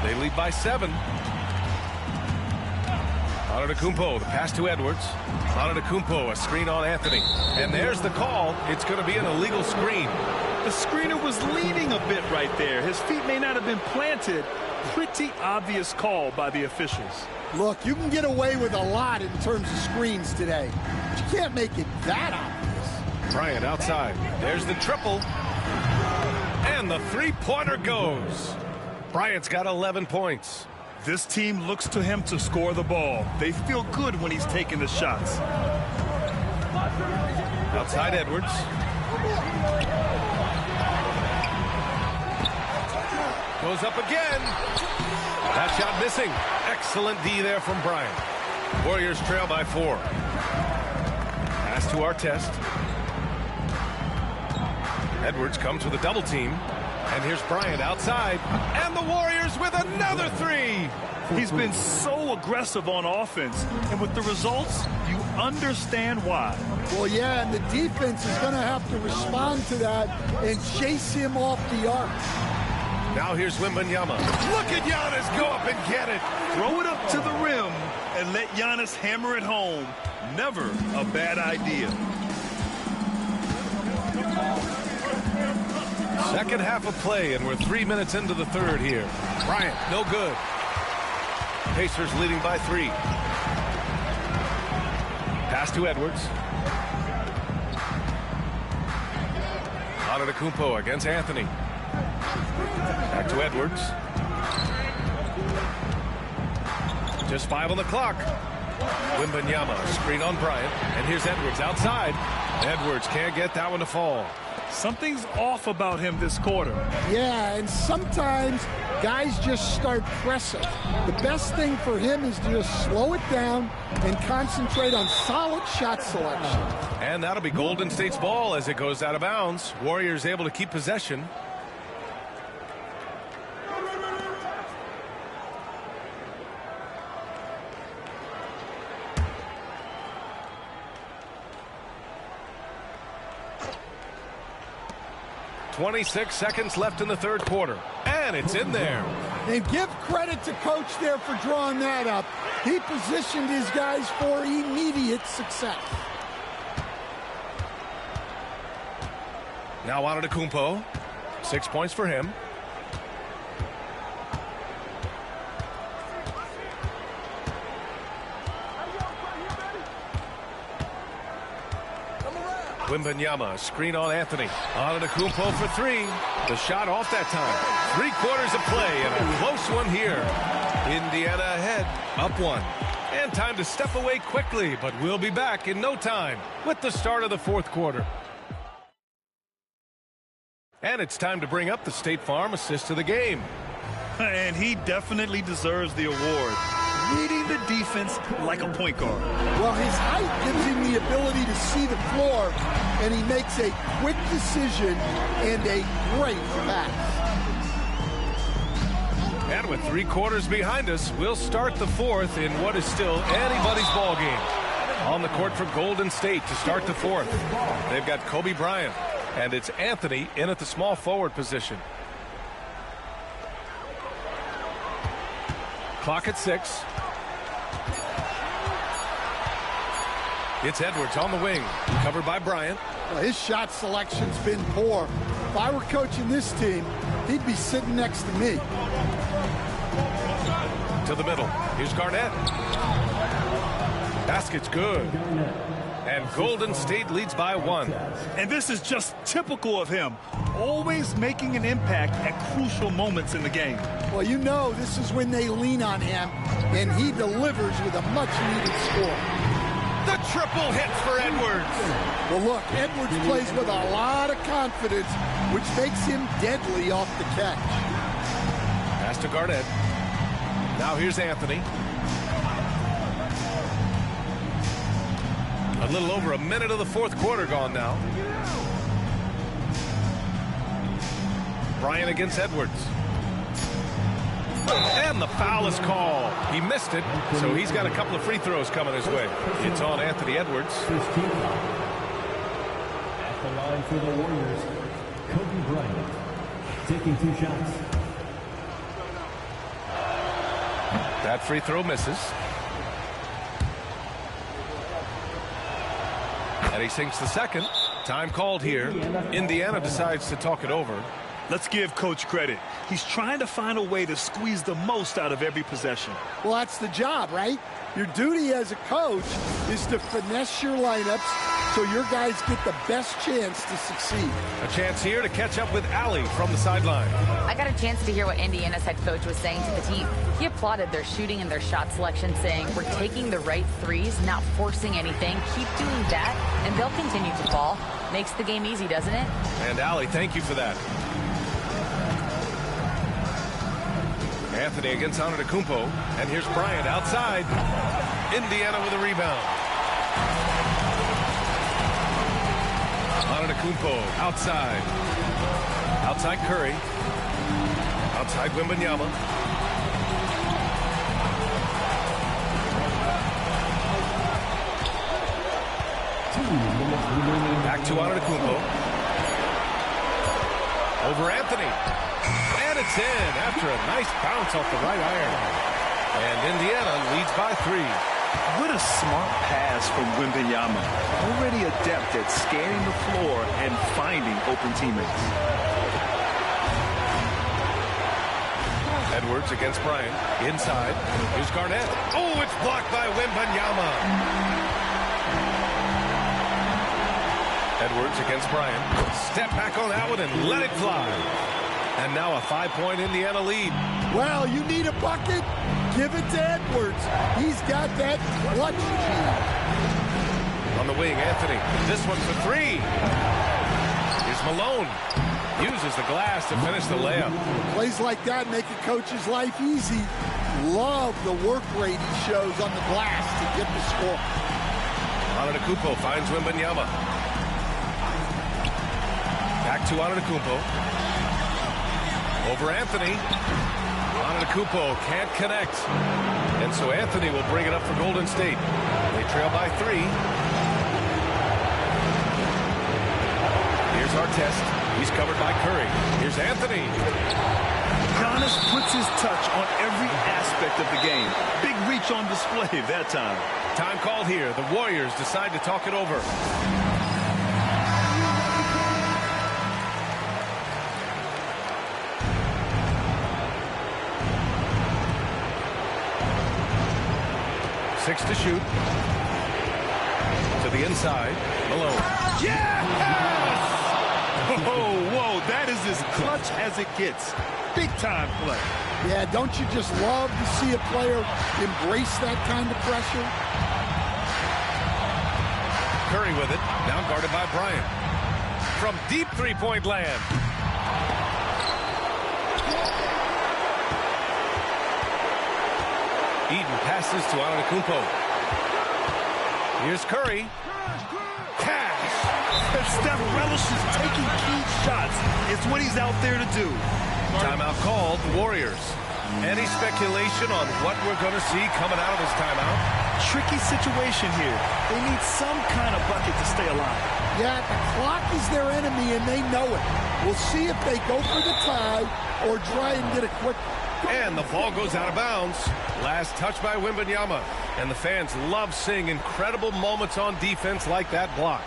They lead by 7. Antetokounmpo, the pass to Edwards. Antetokounmpo, a screen on Anthony. And there's the call. It's going to be an illegal screen. The screener was leaning a bit right there. His feet may not have been planted. Pretty obvious call by the officials. Look, you can get away with a lot in terms of screens today, but you can't make it that obvious. Bryant outside. There's the triple. And the 3-pointer goes. Bryant's got 11 points. This team looks to him to score the ball. They feel good when he's taking the shots. Outside Edwards. Goes up again. That shot missing. Excellent D there from Bryant. Warriors trail by 4. Pass to Artest. Edwards comes with a double team. And here's Bryant outside. And the Warriors with another 3. He's been so aggressive on offense. And with the results, you understand why. Well, yeah, and the defense is going to have to respond to that and chase him off the arc. Now here's Wembanyama. Look at Giannis go up and get it. Throw it up to the rim and let Giannis hammer it home. Never a bad idea. Second half of play, and we're 3 minutes into the 3rd here. Bryant, no good. Pacers leading by 3. Pass to Edwards. Antetokounmpo against Anthony. Back to Edwards. Just 5 on the clock. Wembanyama, screen on Bryant. And here's Edwards outside. Edwards can't get that one to fall. Something's off about him this quarter. Yeah, and sometimes guys just start pressing. The best thing for him is to just slow it down and concentrate on solid shot selection. And that'll be Golden State's ball as it goes out of bounds. Warriors able to keep possession. .26 seconds left in the 3rd quarter. And it's in there. And give credit to Coach there for drawing that up. He positioned his guys for immediate success. Now Antetokounmpo. 6 points for him. Wembanyama, screen on Anthony. Antetokounmpo for three. The shot off that time. 3/4 of play and a close one here. Indiana ahead, up one. And time to step away quickly, but we'll be back in no time with the start of the fourth quarter. And it's time to bring up the State Farm assist of the game. And he definitely deserves the award. Reading the defense like a point guard. Well, his height gives him the ability to see the floor, and he makes a quick decision and a great pass. And with 3/4 behind us, we'll start the fourth in what is still anybody's ball game. On the court for Golden State to start the fourth. They've got Kobe Bryant, and it's Anthony in at the small forward position. Clock at 6. It's Edwards on the wing, covered by Bryant. Well, his shot selection's been poor. If I were coaching this team, he'd be sitting next to me. To the middle. Here's Garnett. Basket's good. And Golden State leads by 1. And this is just typical of him. Always making an impact at crucial moments in the game. Well, you know this is when they lean on him, and he delivers with a much-needed score. The triple hit for Edwards. Well, look, Edwards plays with a lot of confidence, which makes him deadly off the catch. Pass to Garnett. Now here's Anthony. A little over a minute of the fourth quarter gone now. Bryant against Edwards. And the foul is called. He missed it, so he's got a couple of free throws coming his way. It's on Anthony Edwards. At the line for the Warriors, Kobe Bryant, taking 2 shots. That free throw misses. And he sinks the second. Time called here. Indiana decides to talk it over. Let's give Coach credit. He's trying to find a way to squeeze the most out of every possession. Well, that's the job, right? Your duty as a coach is to finesse your lineups so your guys get the best chance to succeed. A chance here to catch up with Allie from the sideline. I got a chance to hear what Indiana's head coach was saying to the team. He applauded their shooting and their shot selection, saying, we're taking the right threes, not forcing anything. Keep doing that, and they'll continue to fall. Makes the game easy, doesn't it? And Allie, thank you for that. Anthony against Antetokounmpo, and here's Bryant outside. Indiana with a rebound. Antetokounmpo outside. Outside Curry. Outside Wembanyama. Back to Antetokounmpo. Over Anthony. And it's in after a nice bounce off the right iron. And Indiana leads by 3. What a smart pass from Wembanyama. Already adept at scanning the floor and finding open teammates. Edwards against Bryant. Inside. Here's Garnett. Oh, it's blocked by Wembanyama. Edwards against Bryant. Step back on that one and let it fly. And now a 5-point Indiana lead. Well, you need a bucket? Give it to Edwards. He's got that clutch gene. On the wing, Anthony. This one for 3. Here's Malone. Uses the glass to finish the layup. Plays like that make a coach's life easy. Love the work rate he shows on the glass to get the score. Antetokounmpo finds Wembanyama. Back to Antetokounmpo. Over Anthony. Antetokounmpo can't connect. And so Anthony will bring it up for Golden State. They trail by 3. Here's Artest. He's covered by Curry. Here's Anthony. Giannis puts his touch on every aspect of the game. Big reach on display that time. Time called here. The Warriors decide to talk it over. Six to shoot. To the inside. Malone. Yes! Oh, whoa, that is as clutch as it gets. Big time play. Yeah, don't you just love to see a player embrace that kind of pressure? Curry with it, now guarded by Bryant. From deep three-point land. Eden passes to Antetokounmpo. Here's Curry. Cash. Steph relishes taking key shots. It's what he's out there to do. Timeout called, Warriors. Any speculation on what we're going to see coming out of this timeout? Tricky situation here. They need some kind of bucket to stay alive. Yeah, the clock is their enemy, and they know it. We'll see if they go for the tie or try and get a quick... And the ball goes out of bounds. Last touch by Wembanyama. And the fans love seeing incredible moments on defense like that block.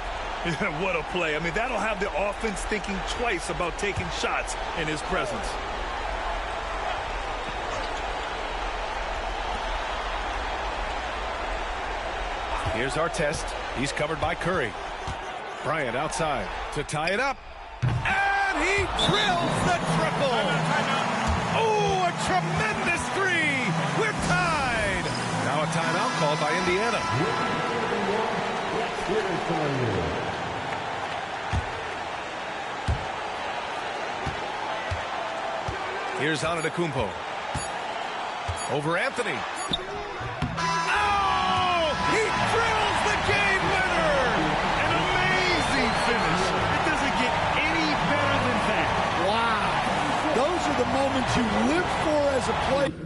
What a play. I mean, that'll have the offense thinking twice about taking shots in his presence. Here's our test. He's covered by Curry. Bryant outside to tie it up. And he drills the triple. Oh, a tremendous three. We're tied. Now a timeout called by Indiana. Here's Antetokounmpo. Over Anthony. Oh! He drills the game winner! An amazing finish. It doesn't get any better than that. Wow. Those are the moments you live for as a player.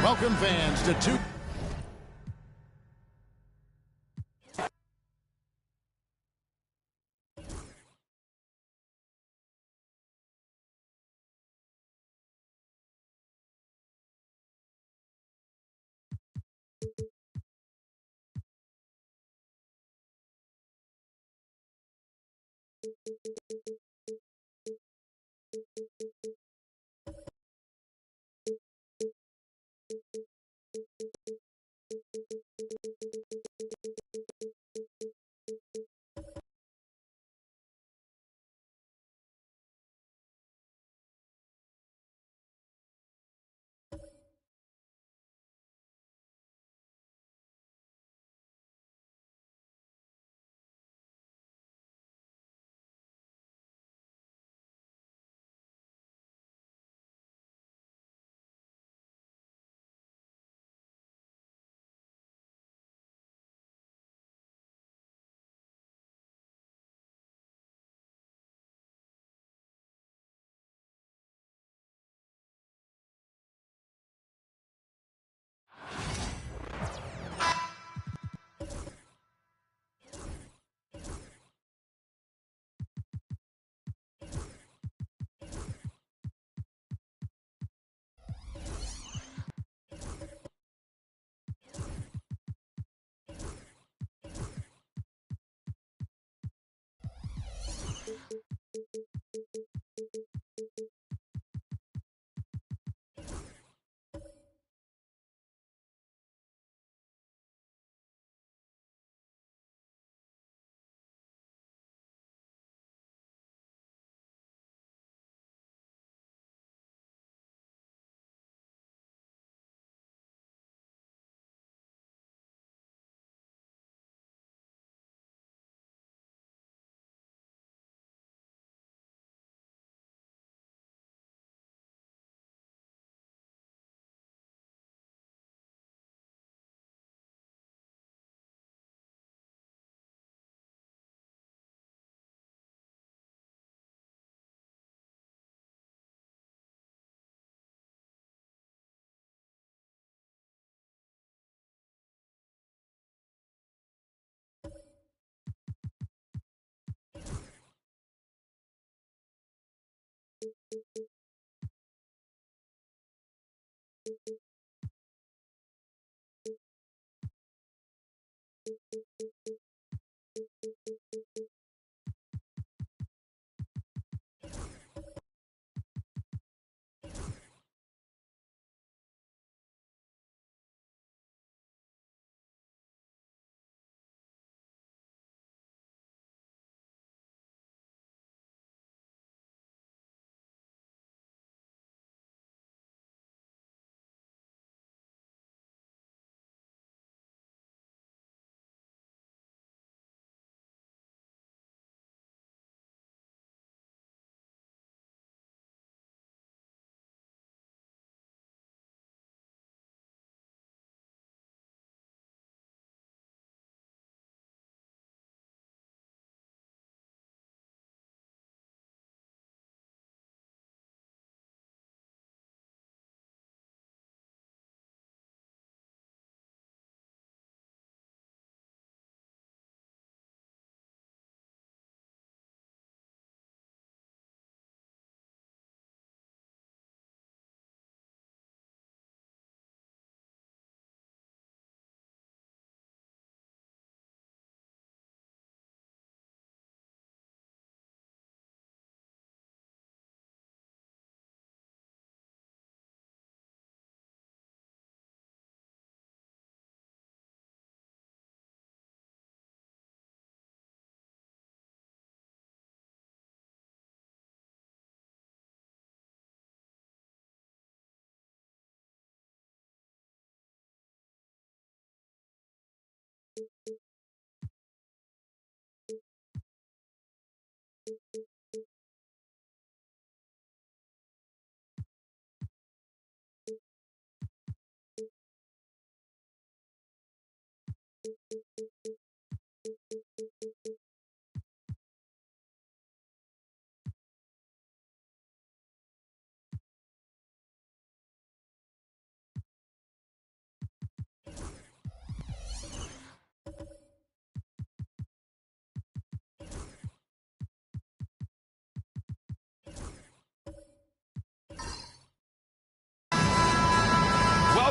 Welcome, fans, to two.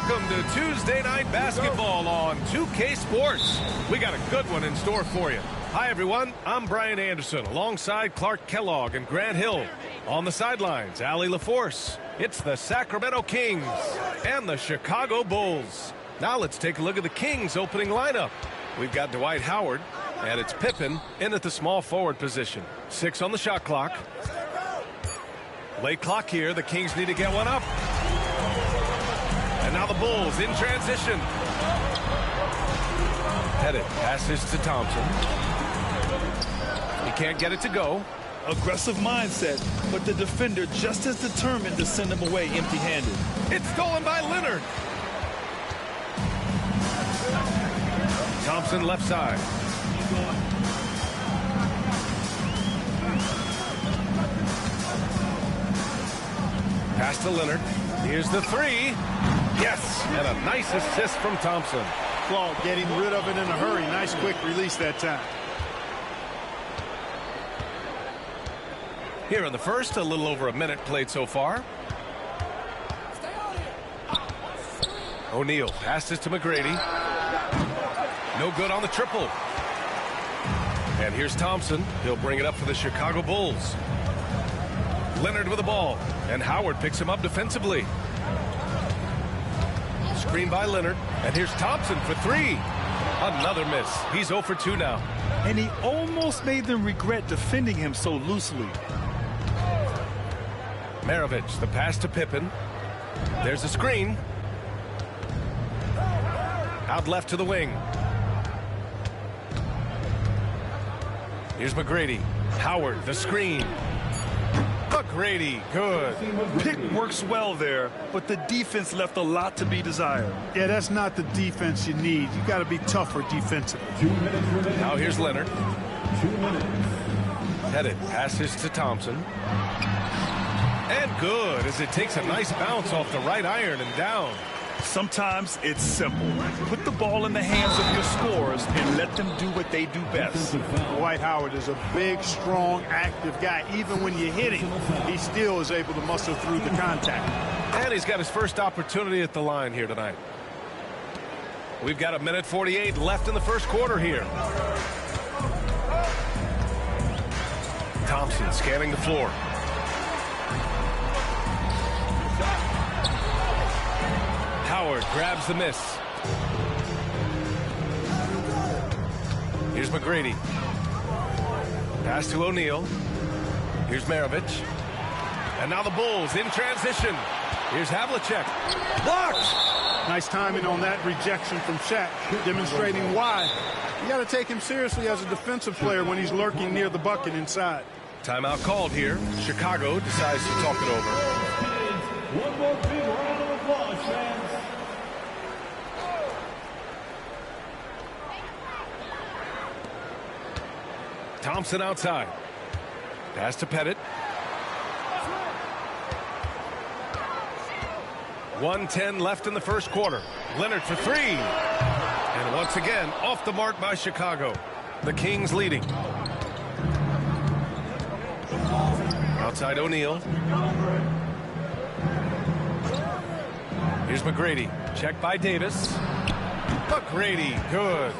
Welcome to Tuesday Night Basketball on 2K Sports. We got a good one in store for you. Hi, everyone. I'm Brian Anderson alongside Clark Kellogg and Grant Hill. On the sidelines, Allie LaForce. It's the Sacramento Kings and the Chicago Bulls. Now let's take a look at the Kings opening lineup. We've got Dwight Howard, and it's Pippen in at the small forward position. 6 on the shot clock. Late clock here. The Kings need to get one up. And now the Bulls in transition. Headed passes to Thompson. He can't get it to go. Aggressive mindset, but the defender just as determined to send him away empty-handed. It's stolen by Leonard. Thompson left side. Pass to Leonard. Here's the three. Yes, and a nice assist from Thompson. Claude getting rid of it in a hurry. Nice quick release that time. Here in the first, a little over a minute played so far. O'Neal passes to McGrady. No good on the triple. And here's Thompson. He'll bring it up for the Chicago Bulls. Leonard with the ball, and Howard picks him up defensively. Screen by Leonard, and here's Thompson for three. Another miss. He's 0 for 2 now. And he almost made them regret defending him so loosely. Maravich, the pass to Pippen. There's a screen. Out left to the wing. Here's McGrady. Howard, the screen. McGrady, good. Pick works well there, but the defense left a lot to be desired. Yeah, that's not the defense you need. You got to be tougher defensively. Now here's Leonard. Headed, passes to Thompson. And good, as it takes a nice bounce off the right iron and down. Sometimes it's simple. Put the ball in the hands of your scorers and let them do what they do best. Dwight Howard is a big, strong, active guy. Even when you hit him, he still is able to muscle through the contact. And he's got his first opportunity at the line here tonight. We've got 1:48 left in the first quarter here. Thompson scanning the floor. Howard grabs the miss. Here's McGrady. Pass to O'Neal. Here's Maravich. And now the Bulls in transition. Here's Havlicek. Blocked! Nice timing on that rejection from Shaq, demonstrating why. You got to take him seriously as a defensive player when he's lurking near the bucket inside. Timeout called here. Chicago decides to talk it over. One more big round of applause, fans. Thompson outside. Pass to Pettit. 1:10 left in the first quarter. Leonard for three. And once again, off the mark by Chicago. The Kings leading. Outside O'Neal. Here's McGrady. Checked by Davis. McGrady, good.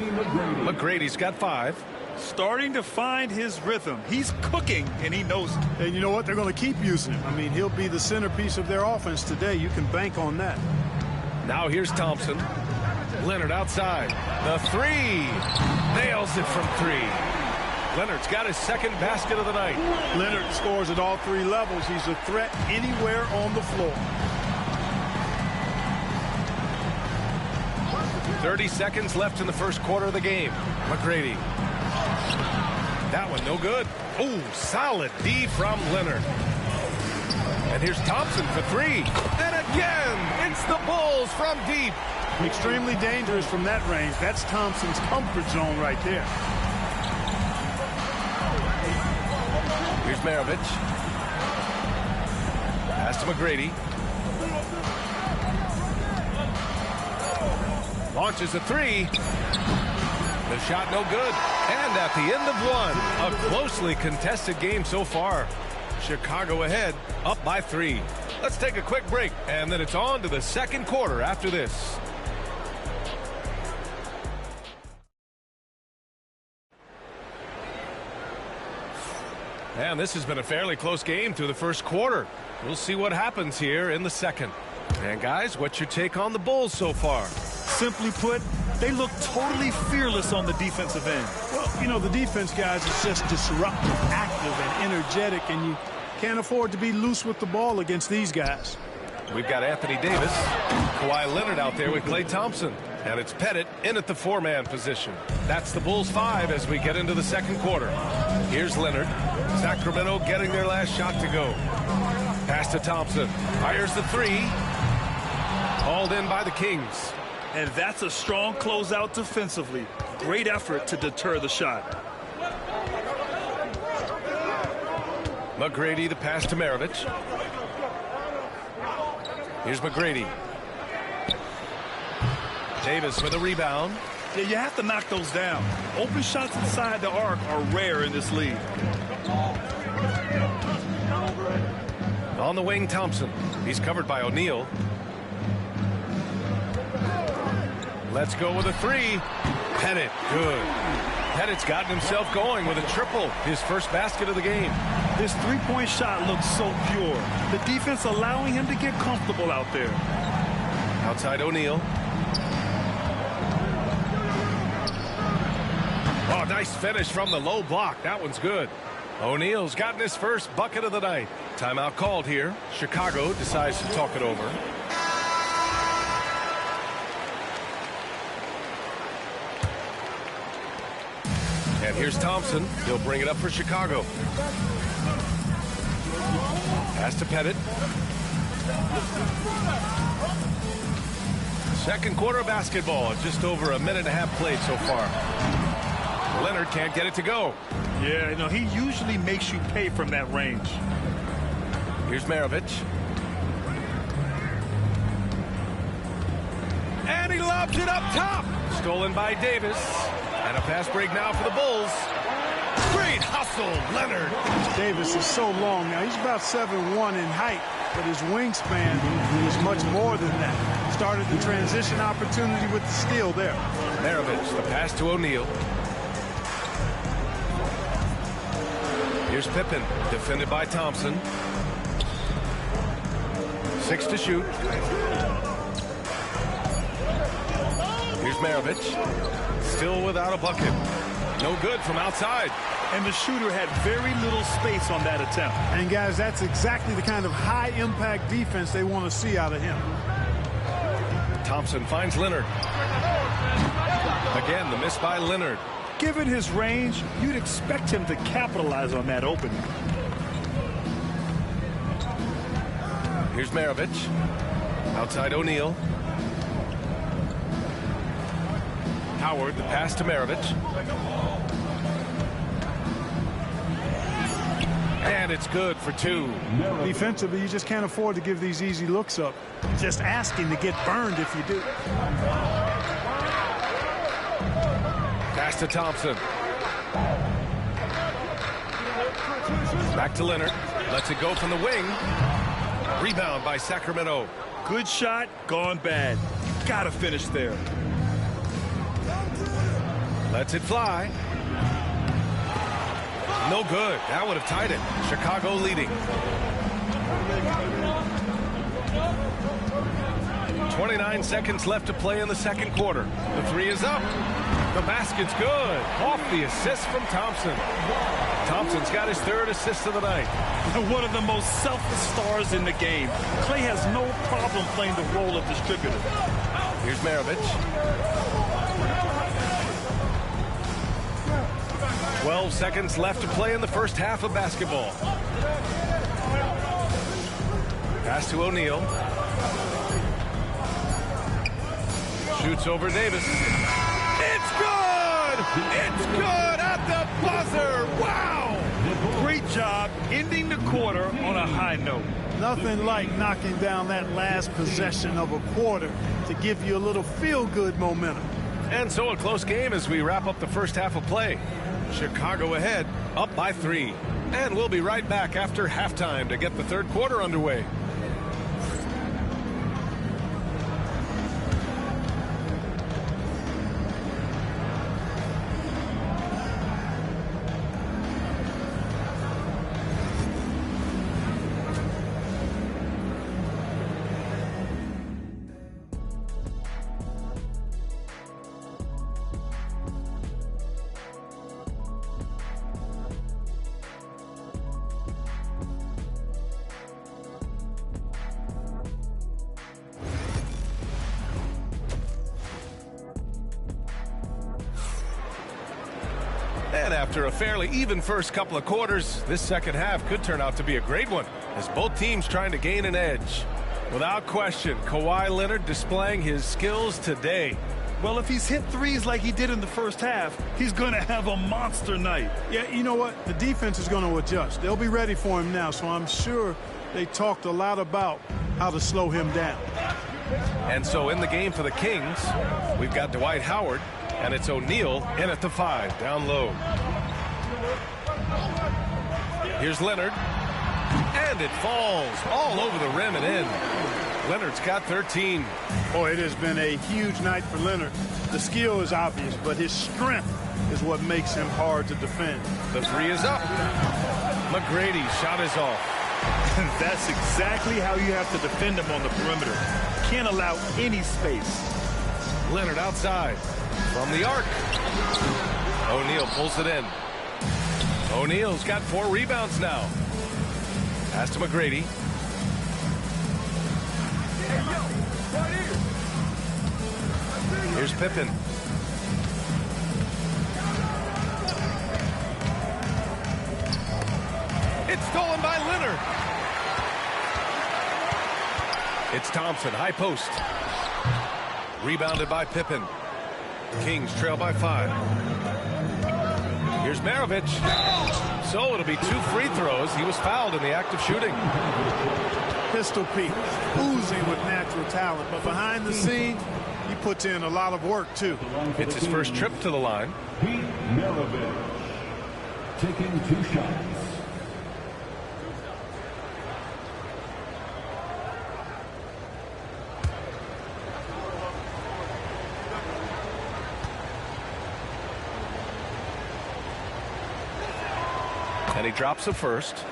McGrady's got 5. Starting to find his rhythm. He's cooking, and he knows it. And you know what? They're going to keep using him. I mean, he'll be the centerpiece of their offense today. You can bank on that. Now here's Thompson. Leonard outside. The three. Nails it from 3. Leonard's got his second basket of the night. Leonard scores at all 3 levels. He's a threat anywhere on the floor. 30 seconds left in the first quarter of the game. McGrady. That one no good. Oh, solid D from Leonard. And here's Thompson for 3. And again, it's the Bulls from deep. Extremely dangerous from that range. That's Thompson's comfort zone right there. Here's Maravich. Pass to McGrady. Launches a 3. The shot no good. And at the end of one, a closely contested game so far. Chicago ahead, up by 3. Let's take a quick break, and then it's on to the second quarter after this. And this has been a fairly close game through the first quarter. We'll see what happens here in the second. And guys, what's your take on the Bulls so far? Simply put, they look totally fearless on the defensive end. Well, you know, the defense, guys, is just disruptive, active, and energetic, and you can't afford to be loose with the ball against these guys. We've got Anthony Davis, Kawhi Leonard out there with Klay Thompson, and it's Pettit in at the 4-man position. That's the Bulls 5 as we get into the second quarter. Here's Leonard. Sacramento getting their last shot to go. Pass to Thompson. Fires the 3. Hauled in by the Kings. And that's a strong closeout defensively. Great effort to deter the shot. McGrady, the pass to Maravich. Here's McGrady. Davis with a rebound. Yeah, you have to knock those down. Open shots inside the arc are rare in this league. On the wing, Thompson. He's covered by O'Neal. Let's go with a 3. Pettit, good. Pettit's gotten himself going with a triple, his first basket of the game. This three-point shot looks so pure. The defense allowing him to get comfortable out there. Outside O'Neal. Oh, nice finish from the low block. That one's good. O'Neal's gotten his first bucket of the night. Timeout called here. Chicago decides to talk it over. And here's Thompson. He'll bring it up for Chicago. Pass to Pettit. Second quarter of basketball. Just over a minute and a half played so far. Leonard can't get it to go. Yeah, you know, he usually makes you pay from that range. Here's Maravich. And he lobs it up top. Stolen by Davis. And a pass break now for the Bulls. Great hustle, Leonard. Davis is so long now. He's about 7'1" in height, but his wingspan is much more than that. Started the transition opportunity with the steal there. Maravich, the pass to O'Neal. Here's Pippen, defended by Thompson. 6 to shoot. Here's Maravich, still without a bucket. No good from outside. And the shooter had very little space on that attempt. And guys, that's exactly the kind of high-impact defense they want to see out of him. Thompson finds Leonard. Again, the miss by Leonard. Given his range, you'd expect him to capitalize on that opening. Here's Maravich. Outside O'Neal. Howard, the pass to Maravich. And it's good for 2. Defensively, you just can't afford to give these easy looks up. Just asking to get burned if you do. Pass to Thompson. Back to Leonard. Lets it go from the wing. Rebound by Sacramento. Good shot, gone bad. Gotta finish there. Lets it fly. No good. That would have tied it. Chicago leading. 29 seconds left to play in the second quarter. The 3 is up. The basket's good. Off the assist from Thompson. Thompson's got his 3rd assist of the night. One of the most selfless stars in the game. Clay has no problem playing the role of distributor. Here's Maravich. 12 seconds left to play in the first half of basketball. Pass to O'Neal. Shoots over Davis. It's good! It's good at the buzzer! Wow! Great job ending the quarter on a high note. Nothing like knocking down that last possession of a quarter to give you a little feel-good momentum. And so a close game as we wrap up the first half of play. Chicago ahead, up by 3. And we'll be right back after halftime to get the third quarter underway. And after a fairly even first couple of quarters, this second half could turn out to be a great one as both teams trying to gain an edge. Without question, Kawhi Leonard displaying his skills today. Well, if he's hit threes like he did in the first half, he's going to have a monster night. Yeah, you know what? The defense is going to adjust. They'll be ready for him now, so I'm sure they talked a lot about how to slow him down. And so in the game for the Kings, we've got Dwight Howard, and it's O'Neal in at the 5, down low. Here's Leonard, and it falls all over the rim and in. Leonard's got 13. Boy, it has been a huge night for Leonard. The skill is obvious, but his strength is what makes him hard to defend. The 3 is up. McGrady's shot is off. That's exactly how you have to defend him on the perimeter. Can't allow any space. Leonard outside from the arc. O'Neal pulls it in. O'Neal's got 4 rebounds now. Pass to McGrady. Here's Pippen. It's stolen by Leonard. It's Thompson, high post. Rebounded by Pippen. Kings trail by 5. Here's Maravich. So it'll be 2 free throws. He was fouled in the act of shooting. Pistol Pete, oozing with natural talent, but behind the scene, he puts in a lot of work, too. It's his first trip to the line. Pete Maravich taking 2 shots. And he drops the first.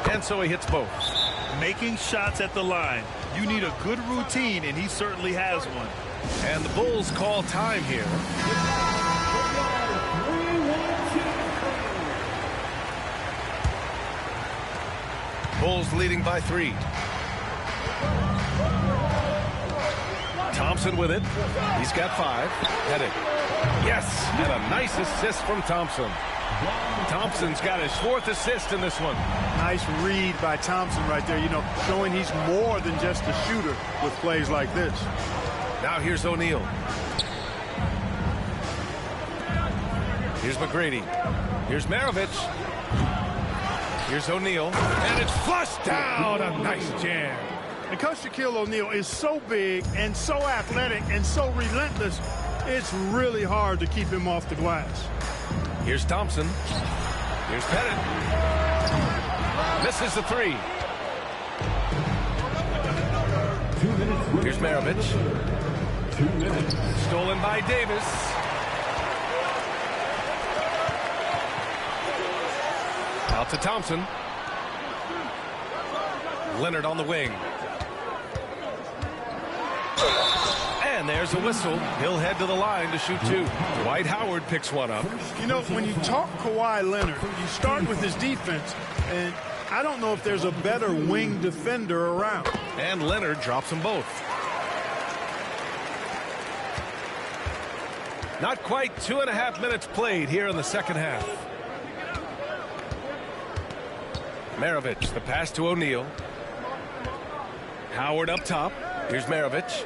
And so he hits both. Making shots at the line. You need a good routine, and he certainly has one. And the Bulls call time here. Bulls leading by 3. Thompson with it. He's got 5. Headed. Yes, and a nice assist from Thompson. Thompson's got his 4th assist in this one. Nice read by Thompson right there, showing he's more than just a shooter with plays like this. Now here's O'Neal. Here's McGrady. Here's Maravich. Here's O'Neal. And it's flushed down. A nice jam. And Coach Shaquille O'Neal is so big and so athletic and so relentless, it's really hard to keep him off the glass. Here's Thompson. Here's Pettit. Misses the 3. Here's Maravich. 2 minutes. Stolen by Davis. Out to Thompson. Leonard on the wing. And there's a whistle. He'll head to the line to shoot 2. Dwight Howard picks one up. When you talk Kawhi Leonard, you start with his defense, and I don't know if there's a better wing defender around. And Leonard drops them both. Not quite 2.5 minutes played here in the second half. Maravich, the pass to O'Neal. Howard up top. Here's Maravich.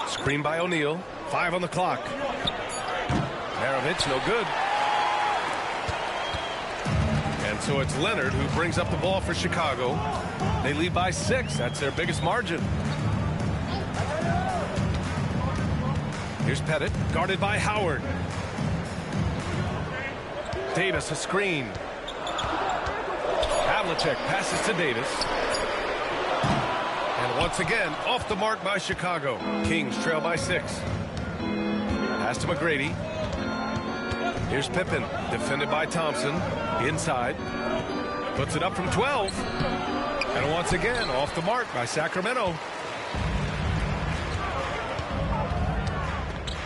Screen by O'Neal. 5 on the clock. Maravich, no good. And so it's Leonard who brings up the ball for Chicago. They lead by 6. That's their biggest margin. Here's Pettit, guarded by Howard. Davis, a screen. Havlicek passes to Davis. And once again, off the mark by Chicago. Kings trail by 6. Pass to McGrady. Here's Pippen, defended by Thompson. Inside. Puts it up from 12. And once again, off the mark by Sacramento.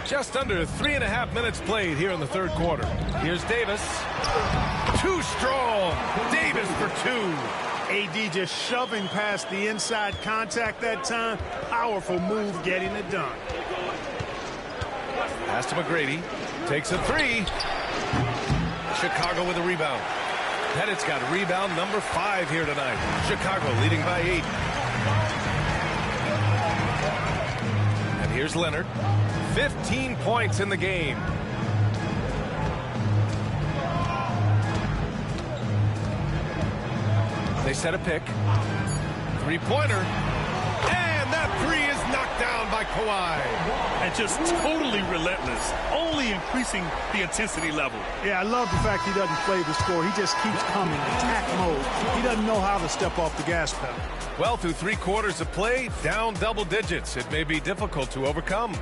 Just under 3.5 minutes played here in the third quarter. Here's Davis. Too strong. Davis for 2. AD just shoving past the inside contact that time. Powerful move getting it done. Pass to McGrady. Takes a 3. Chicago with a rebound. Pettit's got rebound number 5 here tonight. Chicago leading by 8. And here's Leonard. 15 points in the game. They set a pick. 3-pointer. And that 3 is knocked down by Kawhi. And just totally relentless. Only increasing the intensity level. Yeah, I love the fact he doesn't play the score. He just keeps coming. Attack mode. He doesn't know how to step off the gas pedal. Well, through 3 quarters of play, down double digits. It may be difficult to overcome.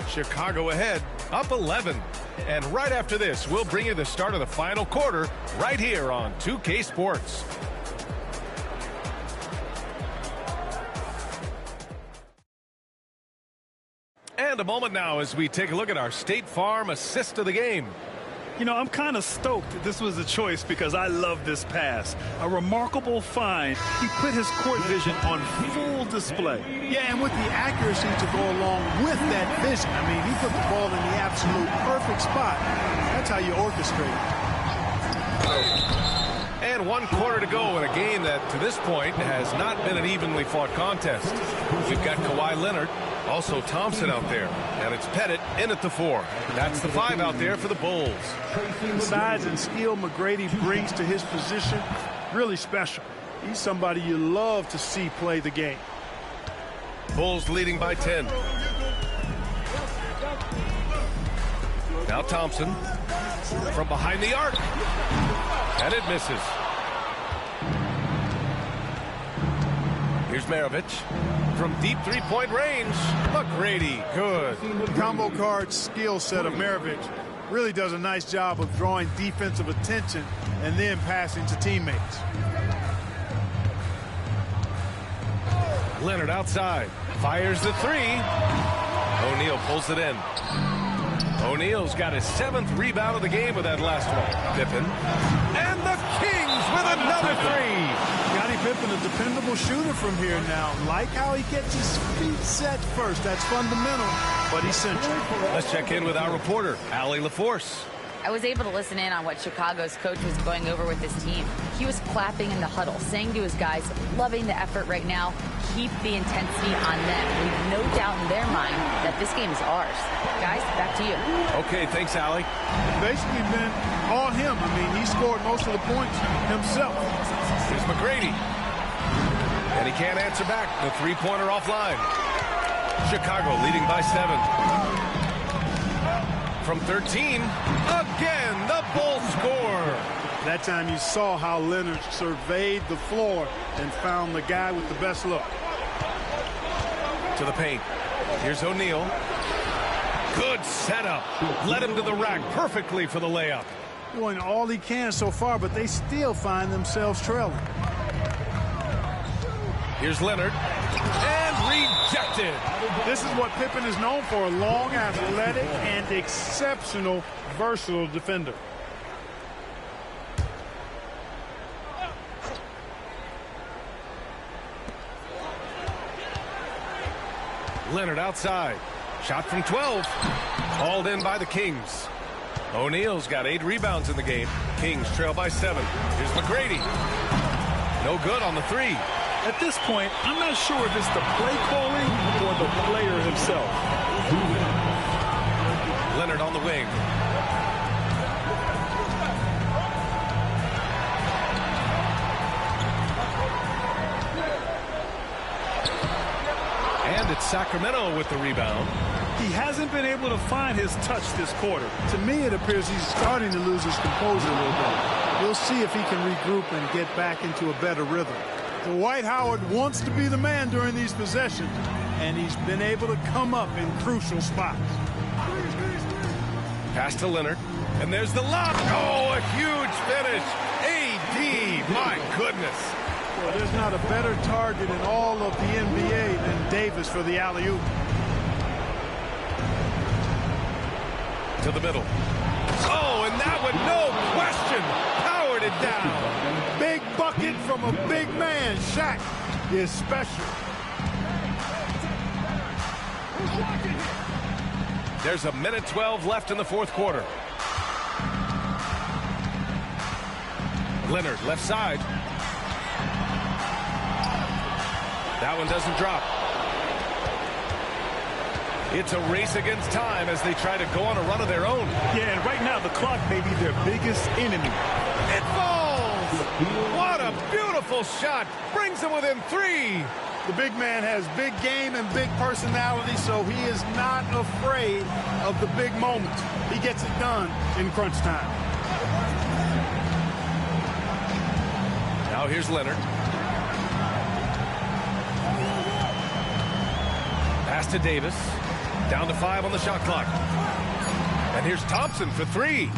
Chicago ahead, up 11. And right after this, we'll bring you the start of the final quarter right here on 2K Sports. And a moment now as we take a look at our State Farm assist of the game. I'm kind of stoked that this was a choice because I love this pass. A remarkable find. He put his court vision on full display. Yeah, and with the accuracy to go along with that vision. I mean, he put the ball in the absolute perfect spot. That's how you orchestrate. And 1 quarter to go in a game that, to this point, has not been an evenly fought contest. We've got Kawhi Leonard. Also Thompson out there. And it's Pettit in at the 4. That's the 5 out there for the Bulls. The size and skill McGrady brings to his position, really special. He's somebody you love to see play the game. Bulls leading by 10. Now Thompson from behind the arc. And it misses. Here's Maravich from deep three-point range. McGrady, good. The combo card skill set of Maravich really does a nice job of drawing defensive attention and then passing to teammates. Leonard outside. Fires the 3. O'Neal pulls it in. O'Neal's got his 7th rebound of the game with that last one. Pippen. And the Kings with another 3. Scottie Pippen, a dependable shooter from here now. Like how he gets his feet set first. That's fundamental, but essential. Let's check in with our reporter, Allie LaForce. I was able to listen in on what Chicago's coach was going over with his team. He was clapping in the huddle, saying to his guys, loving the effort right now, keep the intensity on them. Leave no doubt in their mind that this game is ours. Guys, back to you. Okay, thanks, Allie. Basically been all him. I mean, he scored most of the points himself. Here's McGrady. And he can't answer back. The three-pointer offline. Chicago leading by 7. From 13, again, the Bulls score. That time you saw how Leonard surveyed the floor and found the guy with the best look. To the paint. Here's O'Neal. Good setup. Led him to the rack perfectly for the layup. Doing all he can so far, but they still find themselves trailing. Here's Leonard. And rejected. This is what Pippen is known for, a long, athletic, and exceptional, versatile defender. Leonard outside. Shot from 12. Hauled in by the Kings. O'Neal's got 8 rebounds in the game. Kings trail by 7. Here's McGrady. No good on the 3. At this point, I'm not sure if it's the play calling or the player himself. Leonard on the wing. And it's Sacramento with the rebound. He hasn't been able to find his touch this quarter. To me, it appears he's starting to lose his composure a little bit. We'll see if he can regroup and get back into a better rhythm. Dwight Howard wants to be the man during these possessions, and he's been able to come up in crucial spots. Pass to Leonard, and there's the lob. Oh, a huge finish. AD, my goodness. Well, there's not a better target in all of the NBA than Davis for the alley-oop. To the middle. Oh, and that one, no question, powered it down. Big bucket from a big man. Shaq is special. There's a minute 12 left in the 4th quarter. Leonard, left side. That one doesn't drop. It's a race against time as they try to go on a run of their own. Yeah, and right now the clock may be their biggest enemy. It falls! What a beautiful shot. Brings them within 3. The big man has big game and big personality, so he is not afraid of the big moments. He gets it done in crunch time. Now here's Leonard. Pass to Davis. Down to 5 on the shot clock. And here's Thompson for 3.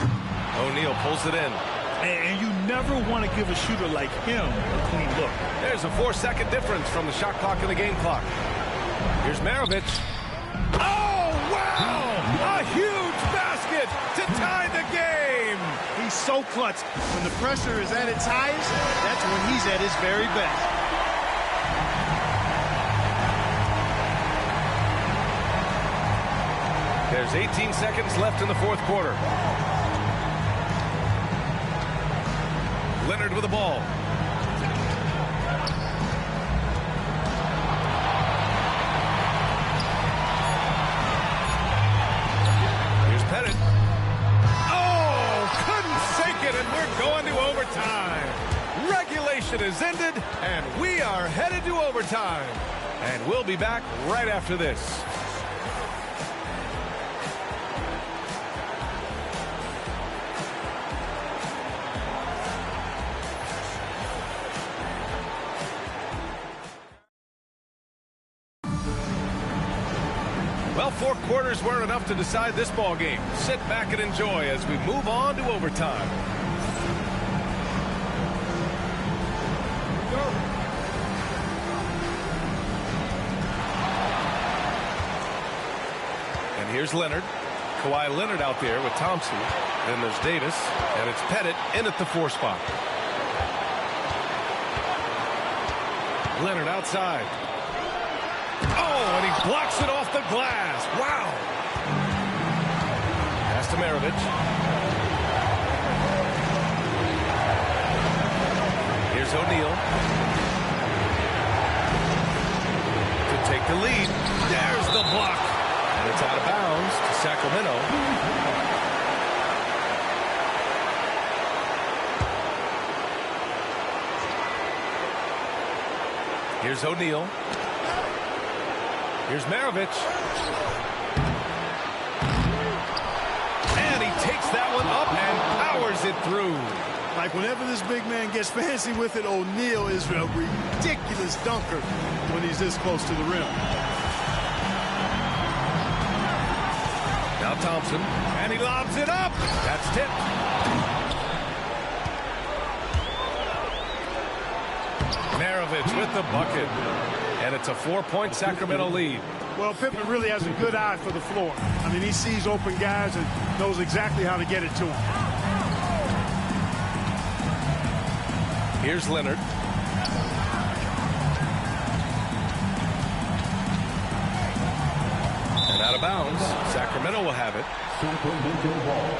O'Neal pulls it in. And you never want to give a shooter like him a clean look. There's a 4-second difference from the shot clock and the game clock. Here's Maravich. Oh, wow! A huge basket to tie the game! He's so clutch. When the pressure is at its highest, that's when he's at his very best. There's 18 seconds left in the 4th quarter. Leonard with the ball. possession is ended, and we are headed to overtime. And we'll be back right after this. Well, 4 quarters weren't enough to decide this ball game. Sit back and enjoy as we move on to overtime. And here's Leonard. Kawhi Leonard out there with Thompson. Then there's Davis, and it's Pettit in at the 4 spot. Leonard outside. Oh, and he blocks it off the glass. Wow. Pass to Maravich. Here's O'Neal. To take the lead. There's the block. And it's out of bounds to Sacramento. Here's O'Neal. Here's Maravich. And he takes that one up and powers it through. Like whenever this big man gets fancy with it, O'Neal is a ridiculous dunker when he's this close to the rim. Now Thompson, and he lobs it up. That's tipped. Maravich with the bucket. And it's a 4-point Sacramento lead. Well, Pippen really has a good eye for the floor. I mean, he sees open guys and knows exactly how to get it to them. Here's Leonard. And out of bounds. Sacramento will have it. Sacramento ball.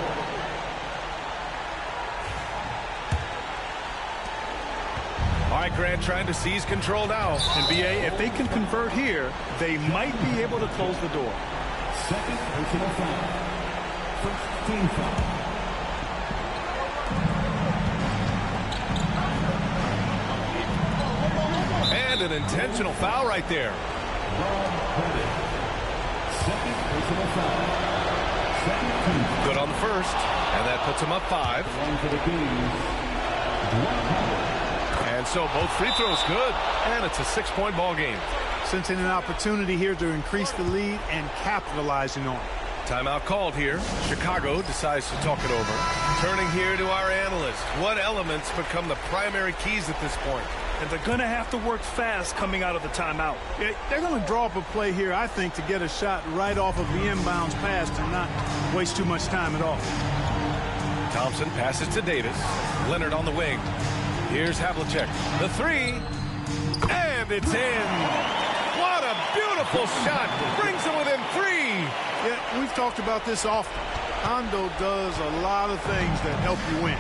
All right, Grant trying to seize control now. NBA, if they can convert here, they might be able to close the door. Second personal foul. First team foul. And an intentional foul right there. Second personal foul. Second team foul. Good on the first. And that puts him up 5. One for the game. And so both free throws good. And it's a 6-point ball game. Sensing an opportunity here to increase the lead and capitalizing on it. Timeout called here. Chicago decides to talk it over. Turning here to our analyst. What elements become the primary keys at this point? And they're going to have to work fast coming out of the timeout. They're going to draw up a play here, I think, to get a shot right off of the inbounds pass and not waste too much time at all. Thompson passes to Davis. Leonard on the wing. Here's Havlicek. The 3. And it's in. What a beautiful shot. Brings it within 3. Yeah, we've talked about this often. Hondo does a lot of things that help you win.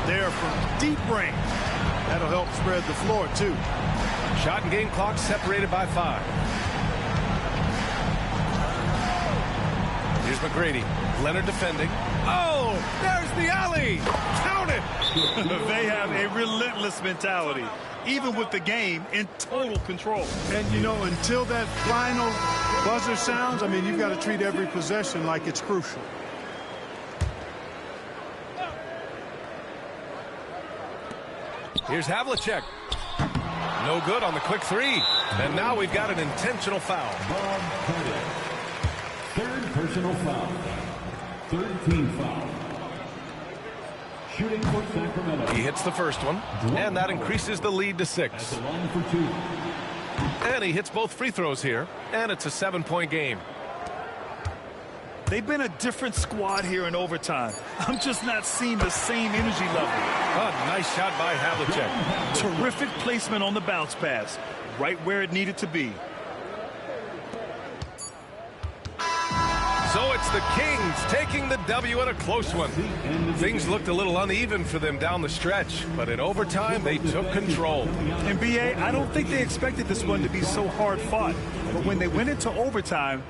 They're from deep range. That'll help spread the floor, too. Shot and game clock separated by 5. Here's McGrady. Leonard defending. Oh, there's the alley. Count it. They have a relentless mentality, even with the game in total control. And, you know, until that final buzzer sounds, I mean, you've got to treat every possession like it's crucial. Here's Havlicek. No good on the quick 3. And now we've got an intentional foul. Third personal foul. Third team foul. Shooting for Sacramento. He hits the first one, and that increases the lead to 6. At the line for 2. And he hits both free throws here, and it's a 7-point game. They've been a different squad here in overtime. I'm just not seeing the same energy level. Oh, nice shot by Havlicek. Terrific placement on the bounce pass, right where it needed to be. So it's the Kings taking the W in a close one. Things looked a little uneven for them down the stretch, but in overtime, they took control. NBA, I don't think they expected this one to be so hard fought. But when they went into overtime,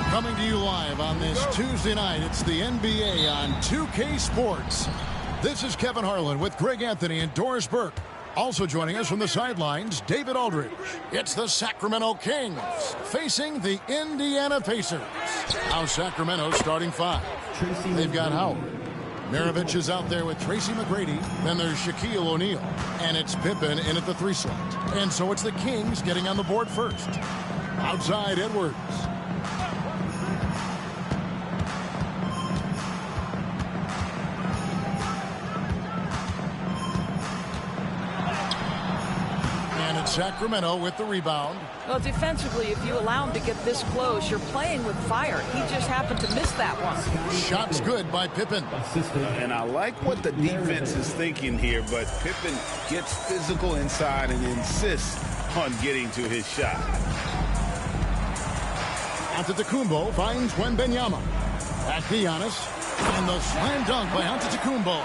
Coming to you live on this Tuesday night, it's the NBA on 2K Sports. This is Kevin Harlan with Greg Anthony and Doris Burke. Also joining us from the sidelines, David Aldridge. It's the Sacramento Kings facing the Indiana Pacers. Now Sacramento starting five. They've got Howard. Maravich is out there with Tracy McGrady. Then there's Shaquille O'Neal. And it's Pippen in at the 3 slot. And so it's the Kings getting on the board first. Outside Edwards. Sacramento with the rebound. Well, defensively, if you allow him to get this close, you're playing with fire. He just happened to miss that one. Shots good by Pippen. And I like what the defense is thinking here, but Pippen gets physical inside and insists on getting to his shot. Antetokounmpo finds Wembanyama. At Giannis, and the slam dunk by Antetokounmpo.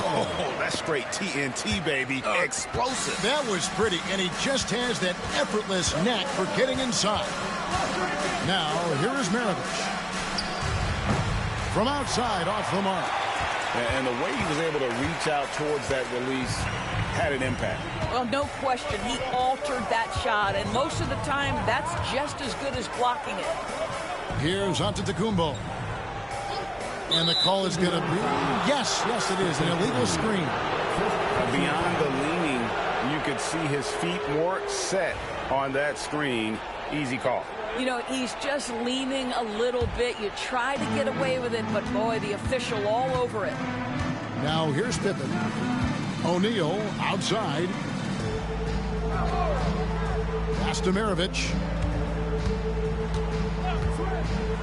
Oh, that's straight TNT, baby. Explosive. That was pretty, and he just has that effortless knack for getting inside. Now, here is Maravich. From outside, off the mark. And the way he was able to reach out towards that release had an impact. Well, no question. He altered that shot, and most of the time, that's just as good as blocking it. Here's Antetokounmpo. And the call is going to be, yes, it is, an illegal screen. Beyond the leaning, you could see his feet more set on that screen. Easy call. You know, he's just leaning a little bit. You try to get away with it, but boy, the official all over it. Now here's Pippen. O'Neal outside. Pass to Maravich.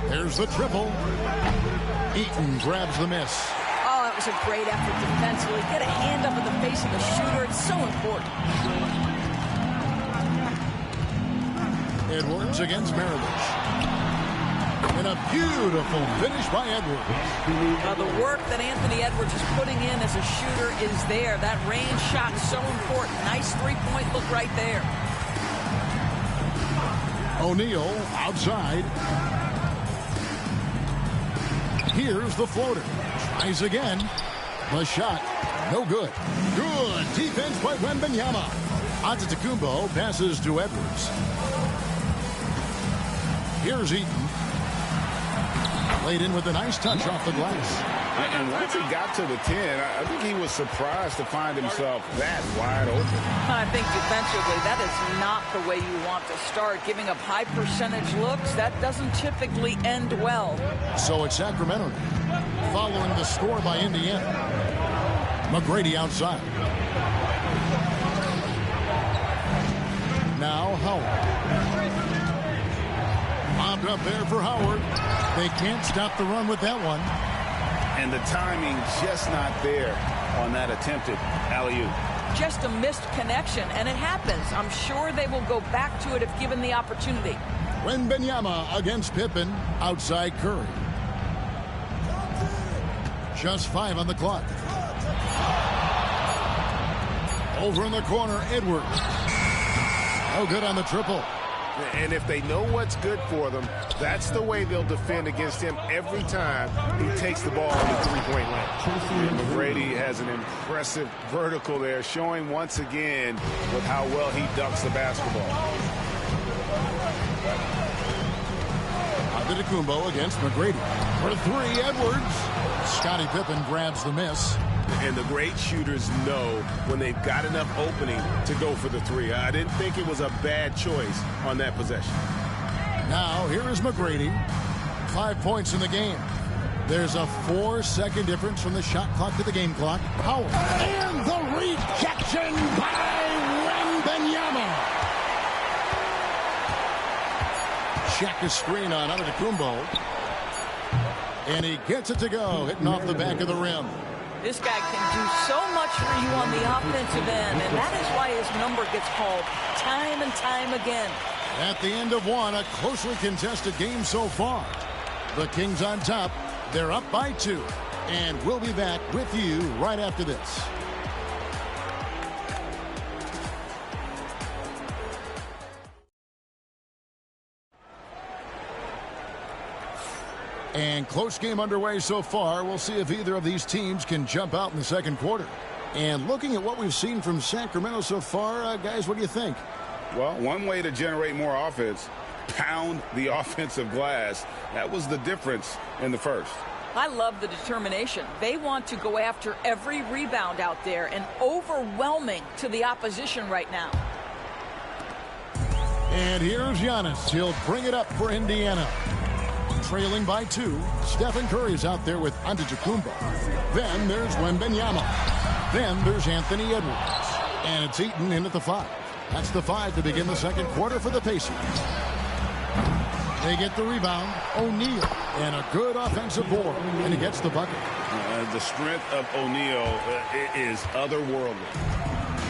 There's the triple. Eaton grabs the miss. Oh, that was a great effort defensively. Get a hand up in the face of the shooter. It's so important. Edwards against Maravich. And a beautiful finish by Edwards. The work that Anthony Edwards is putting in as a shooter is there. That range shot is so important. Nice three-point look right there. O'Neal outside. Here's the floater. Tries again. The shot, no good. Good defense by Wembanyama. Antetokounmpo passes to Edwards. Here's Eaton. Laid in with a nice touch off the glass. And once he got to the 10, I think he was surprised to find himself that wide open. I think defensively, that is not the way you want to start. Giving up high percentage looks, that doesn't typically end well. So it's Sacramento following the score by Indiana. McGrady outside. Now Howard. Bobbed up there for Howard. They can't stop the run with that one. And the timing just not there on that attempted alley-oop. Just a missed connection, and it happens. I'm sure they will go back to it if given the opportunity. Wembanyama against Pippen. Outside Curry. Just 5 on the clock. Over in the corner, Edwards. No good on the triple. And if they know what's good for them, that's the way they'll defend against him every time he takes the ball in the three-point line. McGrady has an impressive vertical there, showing once again with how well he dunks the basketball. Antetokounmpo against McGrady. For 3, Edwards. Scottie Pippen grabs the miss. And the great shooters know when they've got enough opening to go for the 3. I didn't think it was a bad choice on that possession. Now, here is McGrady. 5 points in the game. There's a 4-second difference from the shot clock to the game clock. Howard. And the rejection by Wembanyama. Check a screen on Antetokounmpo. And he gets it to go, hitting off the back of the rim. This guy can do so much for you on the offensive end, and that is why his number gets called time and time again. At the end of one, a closely contested game so far. The Kings on top. They're up by 2. And we'll be back with you right after this. And close game underway so far. We'll see if either of these teams can jump out in the second quarter. And looking at what we've seen from Sacramento so far, guys, what do you think? Well, one way to generate more offense, pound the offensive glass. That was the difference in the first. I love the determination. They want to go after every rebound out there, and overwhelming to the opposition right now. And here's Giannis. He'll bring it up for Indiana. Trailing by 2. Stephen Curry's out there with Antetokounmpo. Then there's Wembanyama. Then there's Anthony Edwards. And it's Eaton in at the 5. That's the 5 to begin the second quarter for the Pacers. They get the rebound. O'Neal. And a good offensive board. And he gets the bucket. The strength of O'Neal is otherworldly.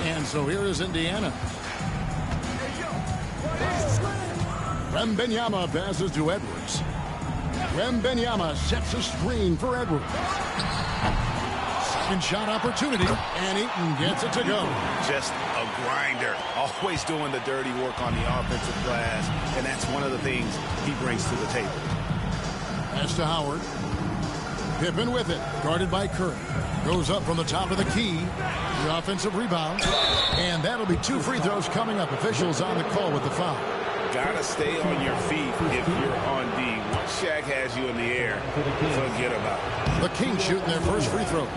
And so here is Indiana. Wembanyama passes to Edwards. Wembanyama sets a screen for Edwards. Second shot opportunity, and Eaton gets it to go. Just a grinder, always doing the dirty work on the offensive glass, and that's one of the things he brings to the table. Pass to Howard. Pippen with it, guarded by Curry. Goes up from the top of the key. The offensive rebound, and that'll be 2 free throws coming up. Officials on the call with the foul. Gotta stay on your feet if you're on D. Once Shaq has you in the air, forget about it. The Kings shooting their first free throws.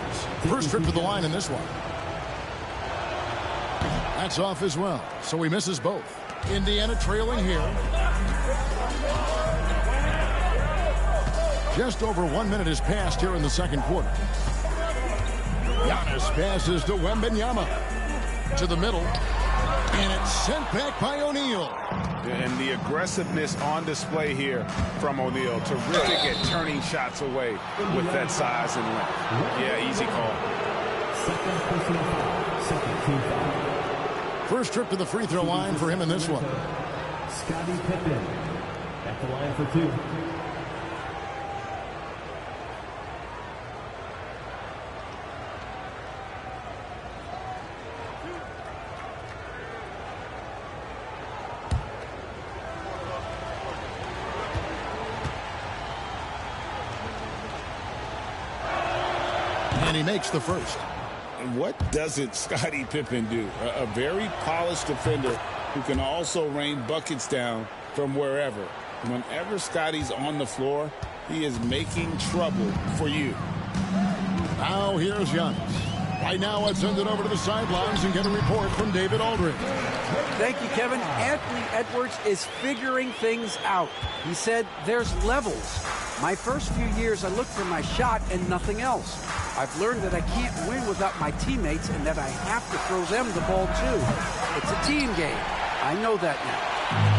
First trip to the line in this one. That's off as well, so he misses both. Indiana trailing here. Just over 1 minute has passed here in the second quarter. Giannis passes to Wembanyama. To the middle. And it's sent back by O'Neal. And the aggressiveness on display here from O'Neal. Terrific at turning shots away with that size and length. Yeah, easy call. First trip to the free throw line for him in this one. Scottie Pippen at the line for 2. And he makes the first. And what doesn't Scottie Pippen do? A very polished defender who can also rain buckets down from wherever. Whenever Scottie's on the floor, he is making trouble for you. Now here's Giannis. Right now, let's send it over to the sidelines and get a report from David Aldridge. Thank you, Kevin. Anthony Edwards is figuring things out. He said there's levels. My first few years, I looked for my shot and nothing else. I've learned that I can't win without my teammates and that I have to throw them the ball, too. It's a team game. I know that now.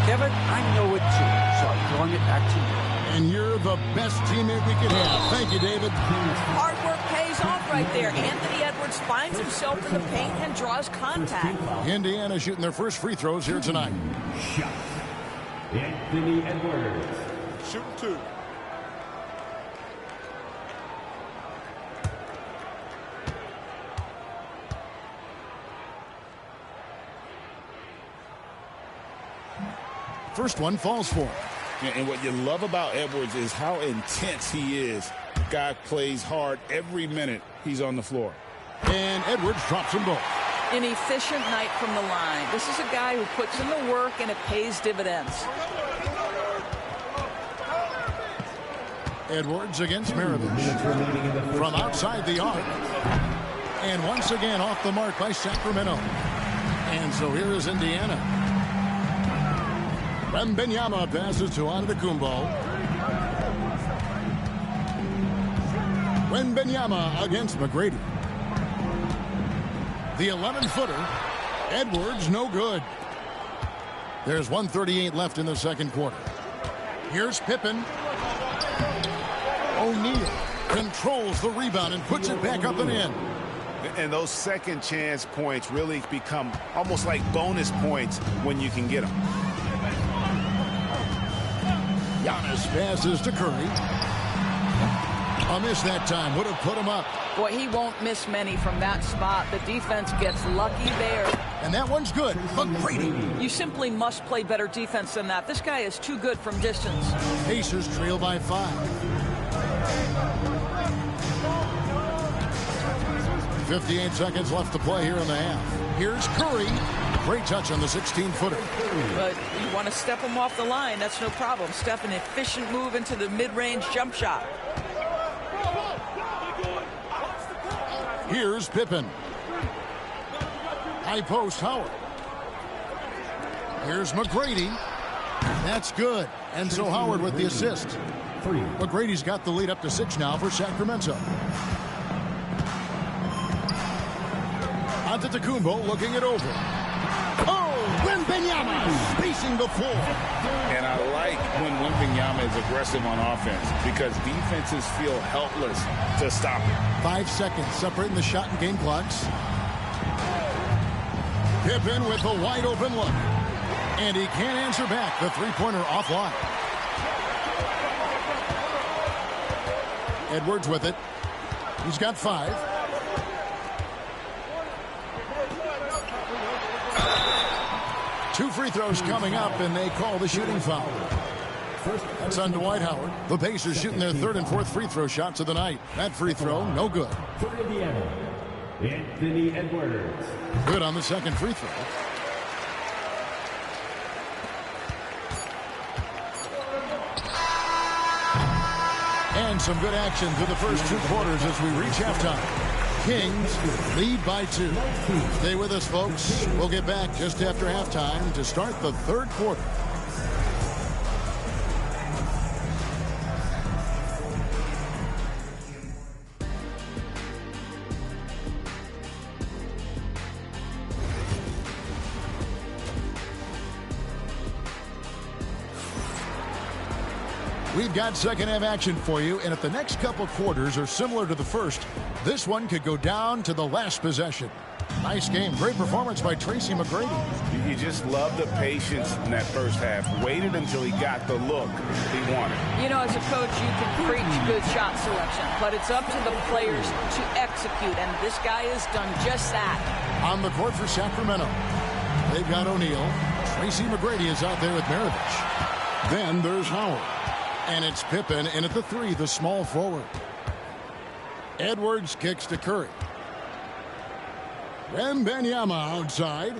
Kevin, I know it, too, so I'm throwing it back to you. And you're the best teammate we could have. Thank you, David. Hard work pays off right there. Anthony Edwards finds himself in the paint and draws contact. Indiana shooting their first free throws here tonight. Shot. Anthony Edwards. Shooting 2. First one falls for him. And what you love about Edwards is how intense he is. Guy plays hard every minute he's on the floor. And Edwards drops them both. An efficient night from the line. This is a guy who puts in the work and it pays dividends. Edwards against Maravich. From outside the arc. And once again off the mark by Sacramento. And so here is Indiana. Wembanyama passes to Antetokounmpo. Wembanyama against McGrady. The 11-footer. Edwards, no good. There's 1:38 left in the second quarter. Here's Pippen. O'Neal controls the rebound and puts it back up and in. And those second chance points really become almost like bonus points when you can get them. Giannis passes to Curry. A miss that time. Would have put him up. Boy, he won't miss many from that spot. The defense gets lucky there. And that one's good. McGrady. You simply must play better defense than that. This guy is too good from distance. Pacers trail by 5. 58 seconds left to play here in the half. Here's Curry. Great touch on the 16-footer. But you want to step him off the line, that's no problem. Step an efficient move into the mid-range jump shot. Here's Pippen. High post, Howard. Here's McGrady. That's good. And so Howard with the assist. McGrady's got the lead up to 6 now for Sacramento. Antetokounmpo looking it over. Oh, Wembanyama spacing the floor. And I like when Wembanyama is aggressive on offense because defenses feel helpless to stop it. 5 seconds separating the shot and game clocks. Pippen with a wide open look. And he can't answer back. The three-pointer offline. Edwards with it. He's got 5. Two free throws coming up, and they call the shooting foul. That's on Dwight Howard. The Pacers shooting their 3rd and 4th free throw shots of the night. That free throw, no good. For Indiana, Anthony Edwards. Good on the 2nd free throw. And some good action through the first 2 quarters as we reach halftime. Kings lead by 2. Stay with us, folks. We'll get back just after halftime to start the 3rd quarter. We've got second half action for you, and if the next couple quarters are similar to the first, this one could go down to the last possession. Nice game. Great performance by Tracy McGrady. You just love the patience in that first half. Waited until he got the look he wanted. You know, as a coach, you can preach good shot selection, but it's up to the players to execute, and this guy has done just that. On the court for Sacramento, they've got O'Neal. Tracy McGrady is out there with Maravich. Then there's Howard. And it's Pippen in at the 3, the small forward. Edwards kicks to Curry. Wembanyama outside.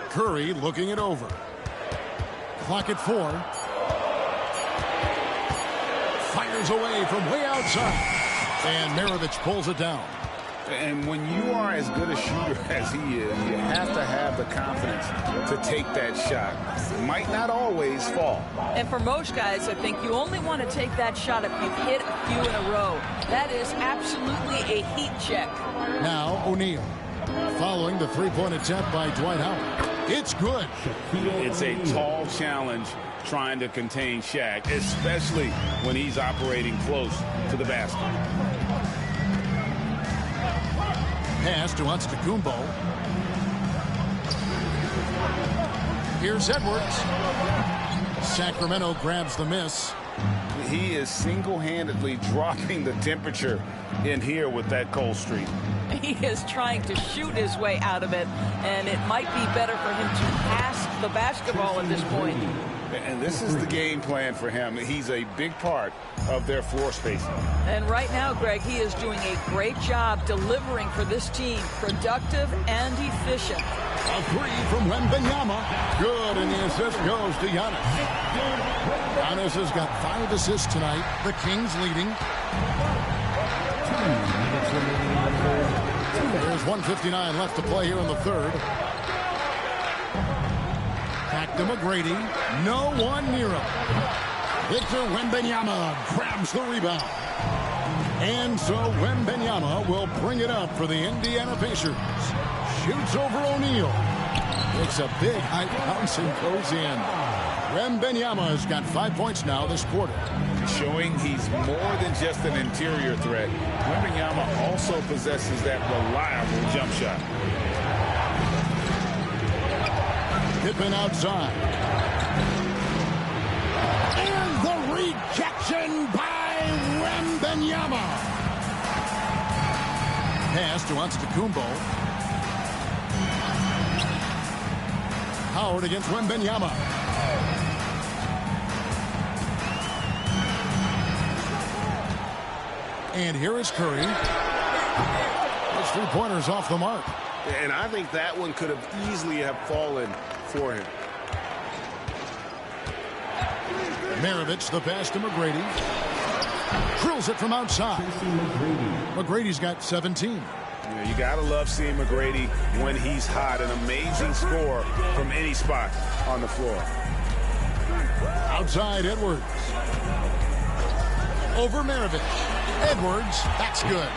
Curry looking it over. Clock at 4. Fires away from way outside. And Maravich pulls it down. And when you are as good a shooter as he is, you have to have the confidence to take that shot. Might not always fall. And for most guys, I think you only want to take that shot if you've hit a few in a row. That is absolutely a heat check. Now O'Neal. Following the three-point attempt by Dwight Howard. It's good. It's a tall challenge trying to contain Shaq, especially when he's operating close to the basket. Pass to Antetokounmpo. Here's Edwards. Sacramento grabs the miss. He is single-handedly dropping the temperature in here with that cold streak. He is trying to shoot his way out of it, and it might be better for him to pass the basketball at this point. And this is the game plan for him. He's a big part of their floor spacing. And right now, Greg, he is doing a great job delivering for this team, productive and efficient. A three from Wembanyama. Good, and the assist goes to Giannis. Giannis has got 5 assists tonight. The Kings leading. There's 1:59 left to play here in the third. Back to McGrady. No one near him. Victor Wembanyama grabs the rebound. And so Wembanyama will bring it up for the Indiana Pacers. Shoots over O'Neal. It's a big high bounce and goes in. Wembanyama has got 5 points now this quarter. Showing he's more than just an interior threat. Wembanyama also possesses that reliable jump shot. Pippen outside. And the rejection by Wembanyama. Pass to Antetokounmpo. Howard against Wembanyama. And here is Curry. His three-pointers off the mark. And I think that one could have easily have fallen for him. Maravich, the pass to McGrady. Drills it from outside. McGrady's got 17. You gotta love seeing McGrady when he's hot. An amazing score from any spot on the floor. Outside Edwards. Over Maravich. Edwards, that's good.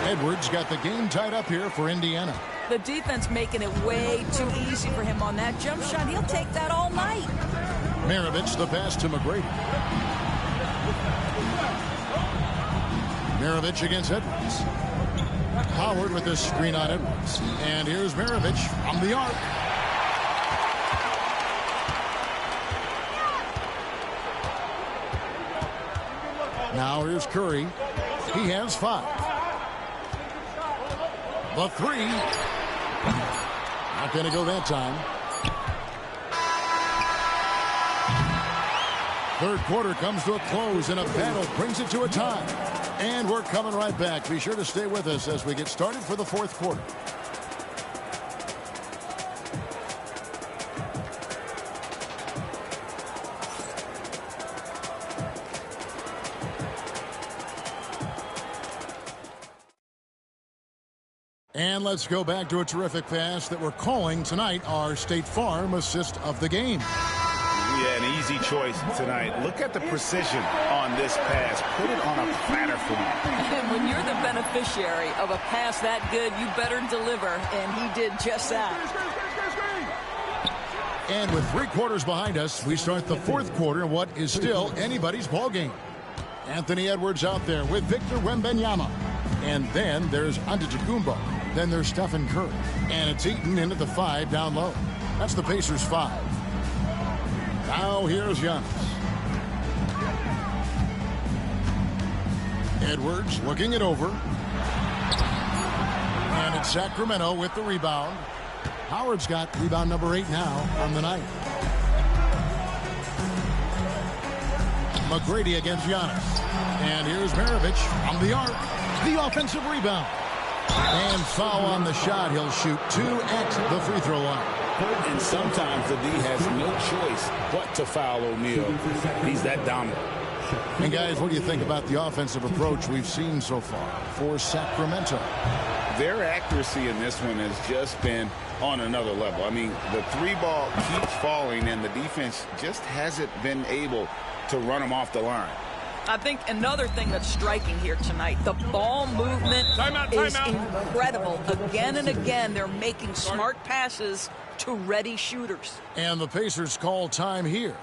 Edwards got the game tied up here for Indiana. The defense making it way too easy for him on that jump shot. He'll take that all night. Maravich, the pass to McGrady. Maravich against Edwards. Howard with this screen on Edwards. And here's Maravich from the arc. Now here's Curry. He has 5. The 3. Not going to go that time. Third quarter comes to a close, and a battle brings it to a tie. And we're coming right back. Be sure to stay with us as we get started for the fourth quarter. And let's go back to a terrific pass that we're calling tonight our State Farm assist of the game. Yeah, an easy choice tonight. Look at the precision on this pass. Put it on a platter for me. And when you're the beneficiary of a pass that good, you better deliver, and he did just that. And with 3 quarters behind us, we start the fourth quarter in what is still anybody's ball game. Anthony Edwards out there with Victor Wembanyama. And then there's Antetokounmpo. Then there's Stephen Curry. And it's Eaton into the 5 down low. That's the Pacers' 5. Now here's Giannis. Edwards looking it over. And it's Sacramento with the rebound. Howard's got rebound number 8 now on the night. McGrady against Giannis. And here's Maravich on the arc. The offensive rebound. And foul on the shot. He'll shoot 2 at the free throw line. And sometimes the D has no choice but to foul O'Neal. He's that dominant. And guys, what do you think about the offensive approach we've seen so far for Sacramento? Their accuracy in this one has just been on another level. I mean, the 3-ball keeps falling, and the defense just hasn't been able to run them off the line. I think another thing that's striking here tonight, the ball movement is incredible. Again and again, they're making smart passes to ready shooters. And the Pacers call time here.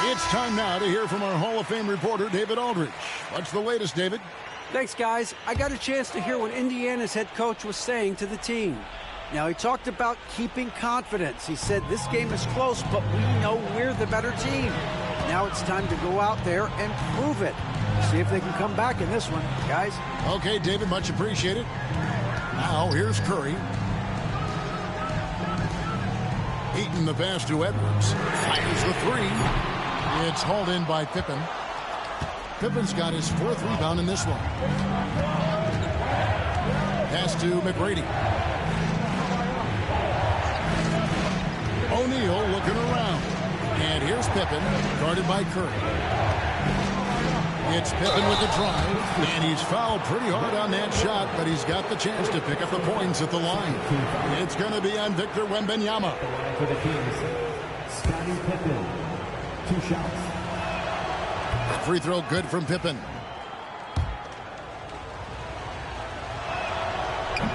It's time now to hear from our Hall of Fame reporter, David Aldridge. What's the latest, David? Thanks, guys. I got a chance to hear what Indiana's head coach was saying to the team. Now, he talked about keeping confidence. He said this game is close, but we know we're the better team. Now it's time to go out there and prove it. See if they can come back in this one, guys. Okay, David, much appreciated. Now, here's Curry. Eaton the pass to Edwards. Fires the 3. It's hauled in by Pippen. Pippen's got his 4th rebound in this one. Pass to McGrady. O'Neal looking around. And here's Pippen, guarded by Curry. It's Pippen with the drive, and he's fouled pretty hard on that shot, but he's got the chance to pick up the points at the line. It's going to be on Victor Wembanyama. For the Kings, Scottie Pippen, 2 shots. Free throw good from Pippen.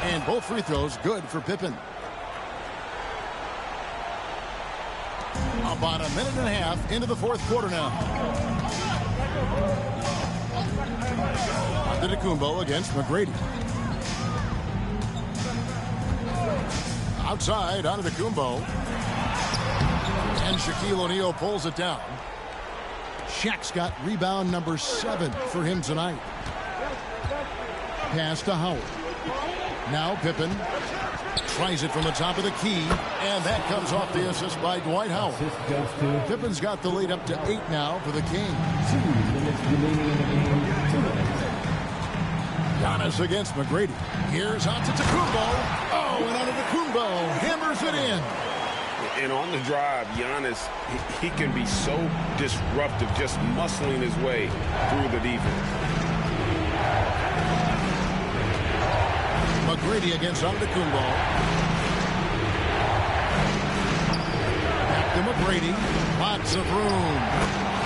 And both free throws good for Pippen. About a minute and a half into the 4th quarter now. Antetokounmpo against McGrady. Outside, Antetokounmpo. And Shaquille O'Neal pulls it down. Shaq's got rebound number 7 for him tonight. Pass to Howard. Now Pippen tries it from the top of the key, and that comes off the assist by Dwight Howard. Pippen's got the lead up to 8 now for the Kings. 2 minutes remaining in the game. 2 minutes. Giannis against McGrady. Here's Antetokounmpo. Oh, and Antetokounmpo hammers it in. And on the drive, Giannis, he can be so disruptive, just muscling his way through the defense. McGrady against Antetokounmpo. Back to McGrady. Lots of room.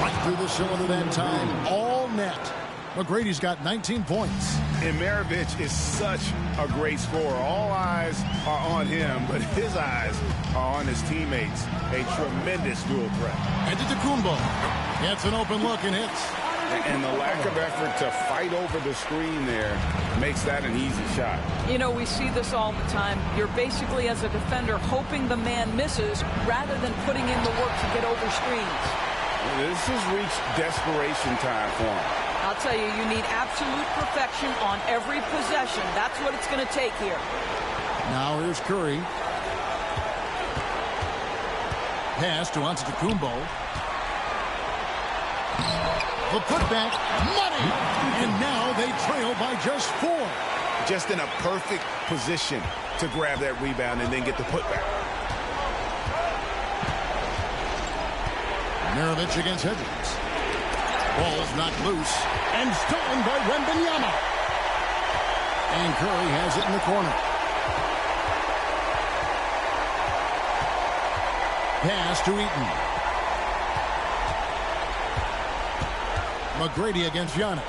Right through the cylinder that time. All net. McGrady's got 19 points. And Maravich is such a great scorer. All eyes are on him, but his eyes are on his teammates. A tremendous dual threat. Antetokounmpo gets an open look and hits. And the lack of effort to fight over the screen there makes that an easy shot. You know, we see this all the time. You're basically, as a defender, hoping the man misses rather than putting in the work to get over screens. This has reached desperation time for him. I'll tell you, you need absolute perfection on every possession. That's what it's going to take here. Now here's Curry. Pass to Antetokounmpo. The putback, money! And now they trail by just 4. Just in a perfect position to grab that rebound and then get the putback. Maravich against Edwards. Ball's knocked loose and stolen by Wembanyama. And Curry has it in the corner. Pass to Eaton. McGrady against Giannis.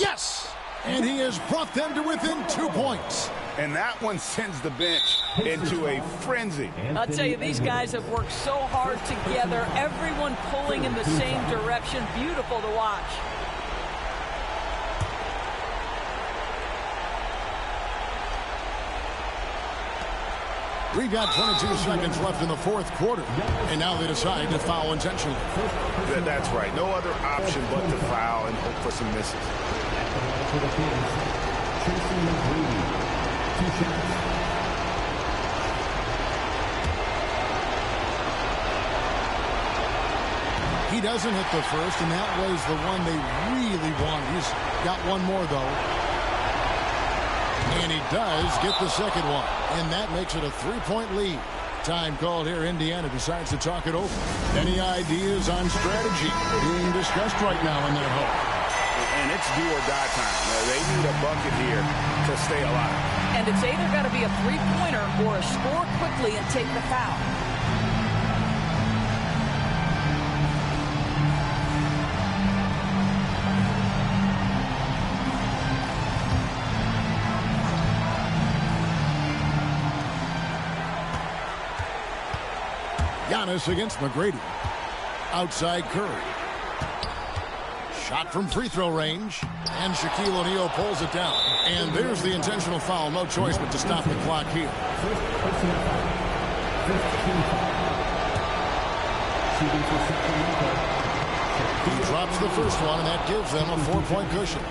Yes! And he has brought them to within 2 points. And that one sends the bench into a frenzy. I'll tell you, these guys have worked so hard together. Everyone pulling in the same direction. Beautiful to watch. We've got 22 seconds left in the 4th quarter. And now they decide to foul intentionally. That's right. No other option but to foul and hope for some misses. For the Kansas City, Tracy McGrady. 2 shots. He doesn't hit the first, and that was the one they really wanted. He's got one more, though. And he does get the second one, and that makes it a 3-point lead. Time called here. Indiana decides to talk it over. Any ideas on strategy being discussed right now in their home? And it's do or die time. They need a bucket here to stay alive. And it's either got to be a three-pointer or a score quickly and take the foul. Giannis against McGrady. Outside Curry. Shot from free throw range. And Shaquille O'Neal pulls it down. And there's the intentional foul. No choice but to stop the clock here. He drops the first one, and that gives them a 4-point cushion.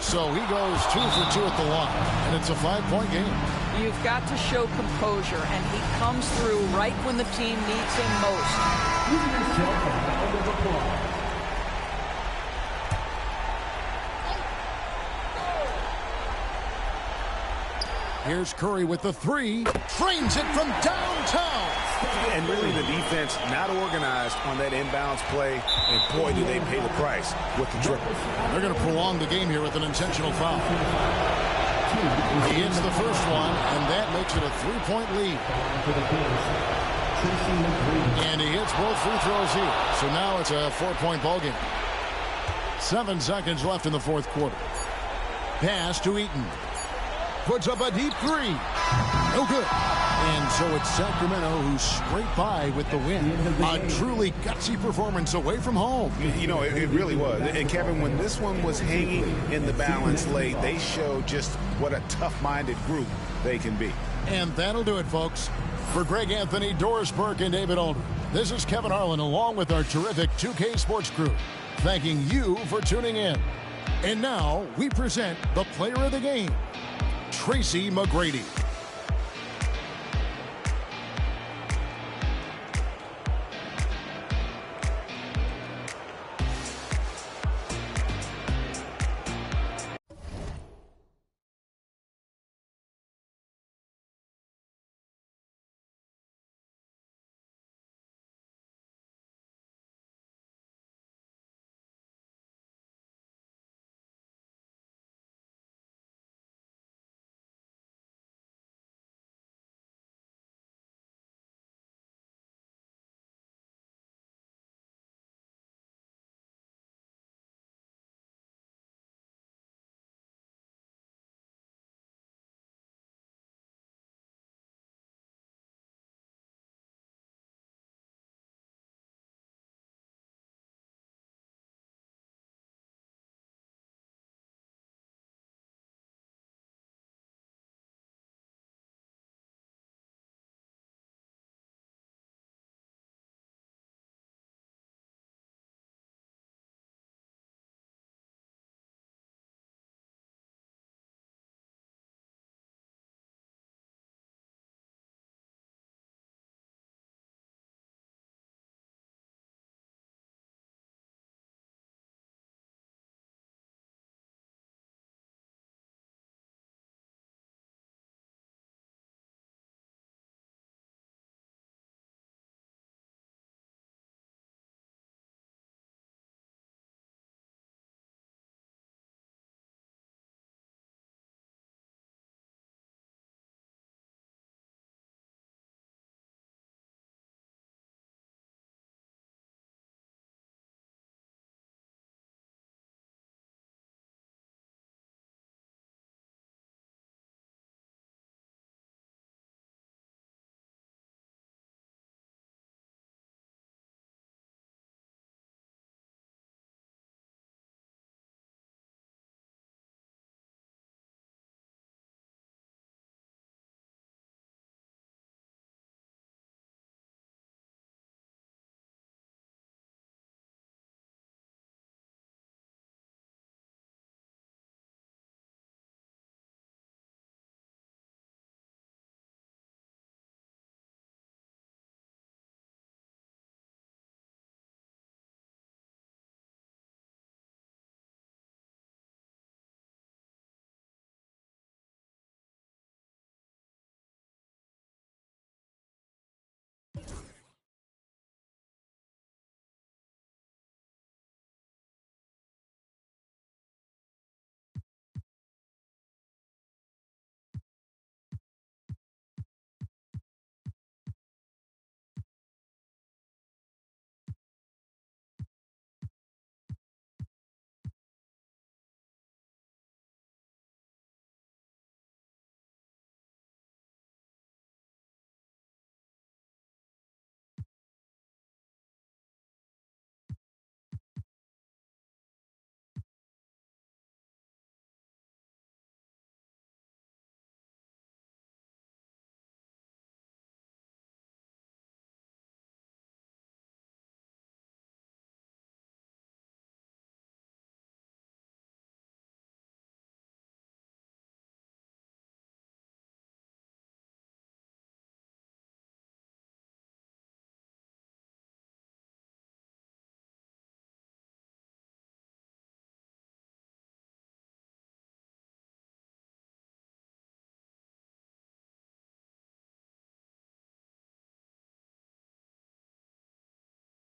So he goes 2 for 2 at the line, and it's a 5-point game. You've got to show composure, and he comes through right when the team needs him most. Here's Curry with the 3. Frames it from downtown. And really the defense not organized on that inbounds play. And boy, do they pay the price with the triple. They're going to prolong the game here with an intentional foul. He hits the first one, and that makes it a 3-point lead. And he hits both free throws here. So now it's a 4-point ball game. 7 seconds left in the fourth quarter. Pass to Eaton. Puts up a deep 3. No good. And so it's Sacramento who scraped by with the win. A truly gutsy performance away from home. You know, it really was. And Kevin, when this one was hanging in the balance late, they showed just what a tough-minded group they can be. And that'll do it, folks. For Greg Anthony, Doris Burke, and David Aldridge, this is Kevin Harlan along with our terrific 2K Sports crew, thanking you for tuning in. And now we present the player of the game, Tracy McGrady.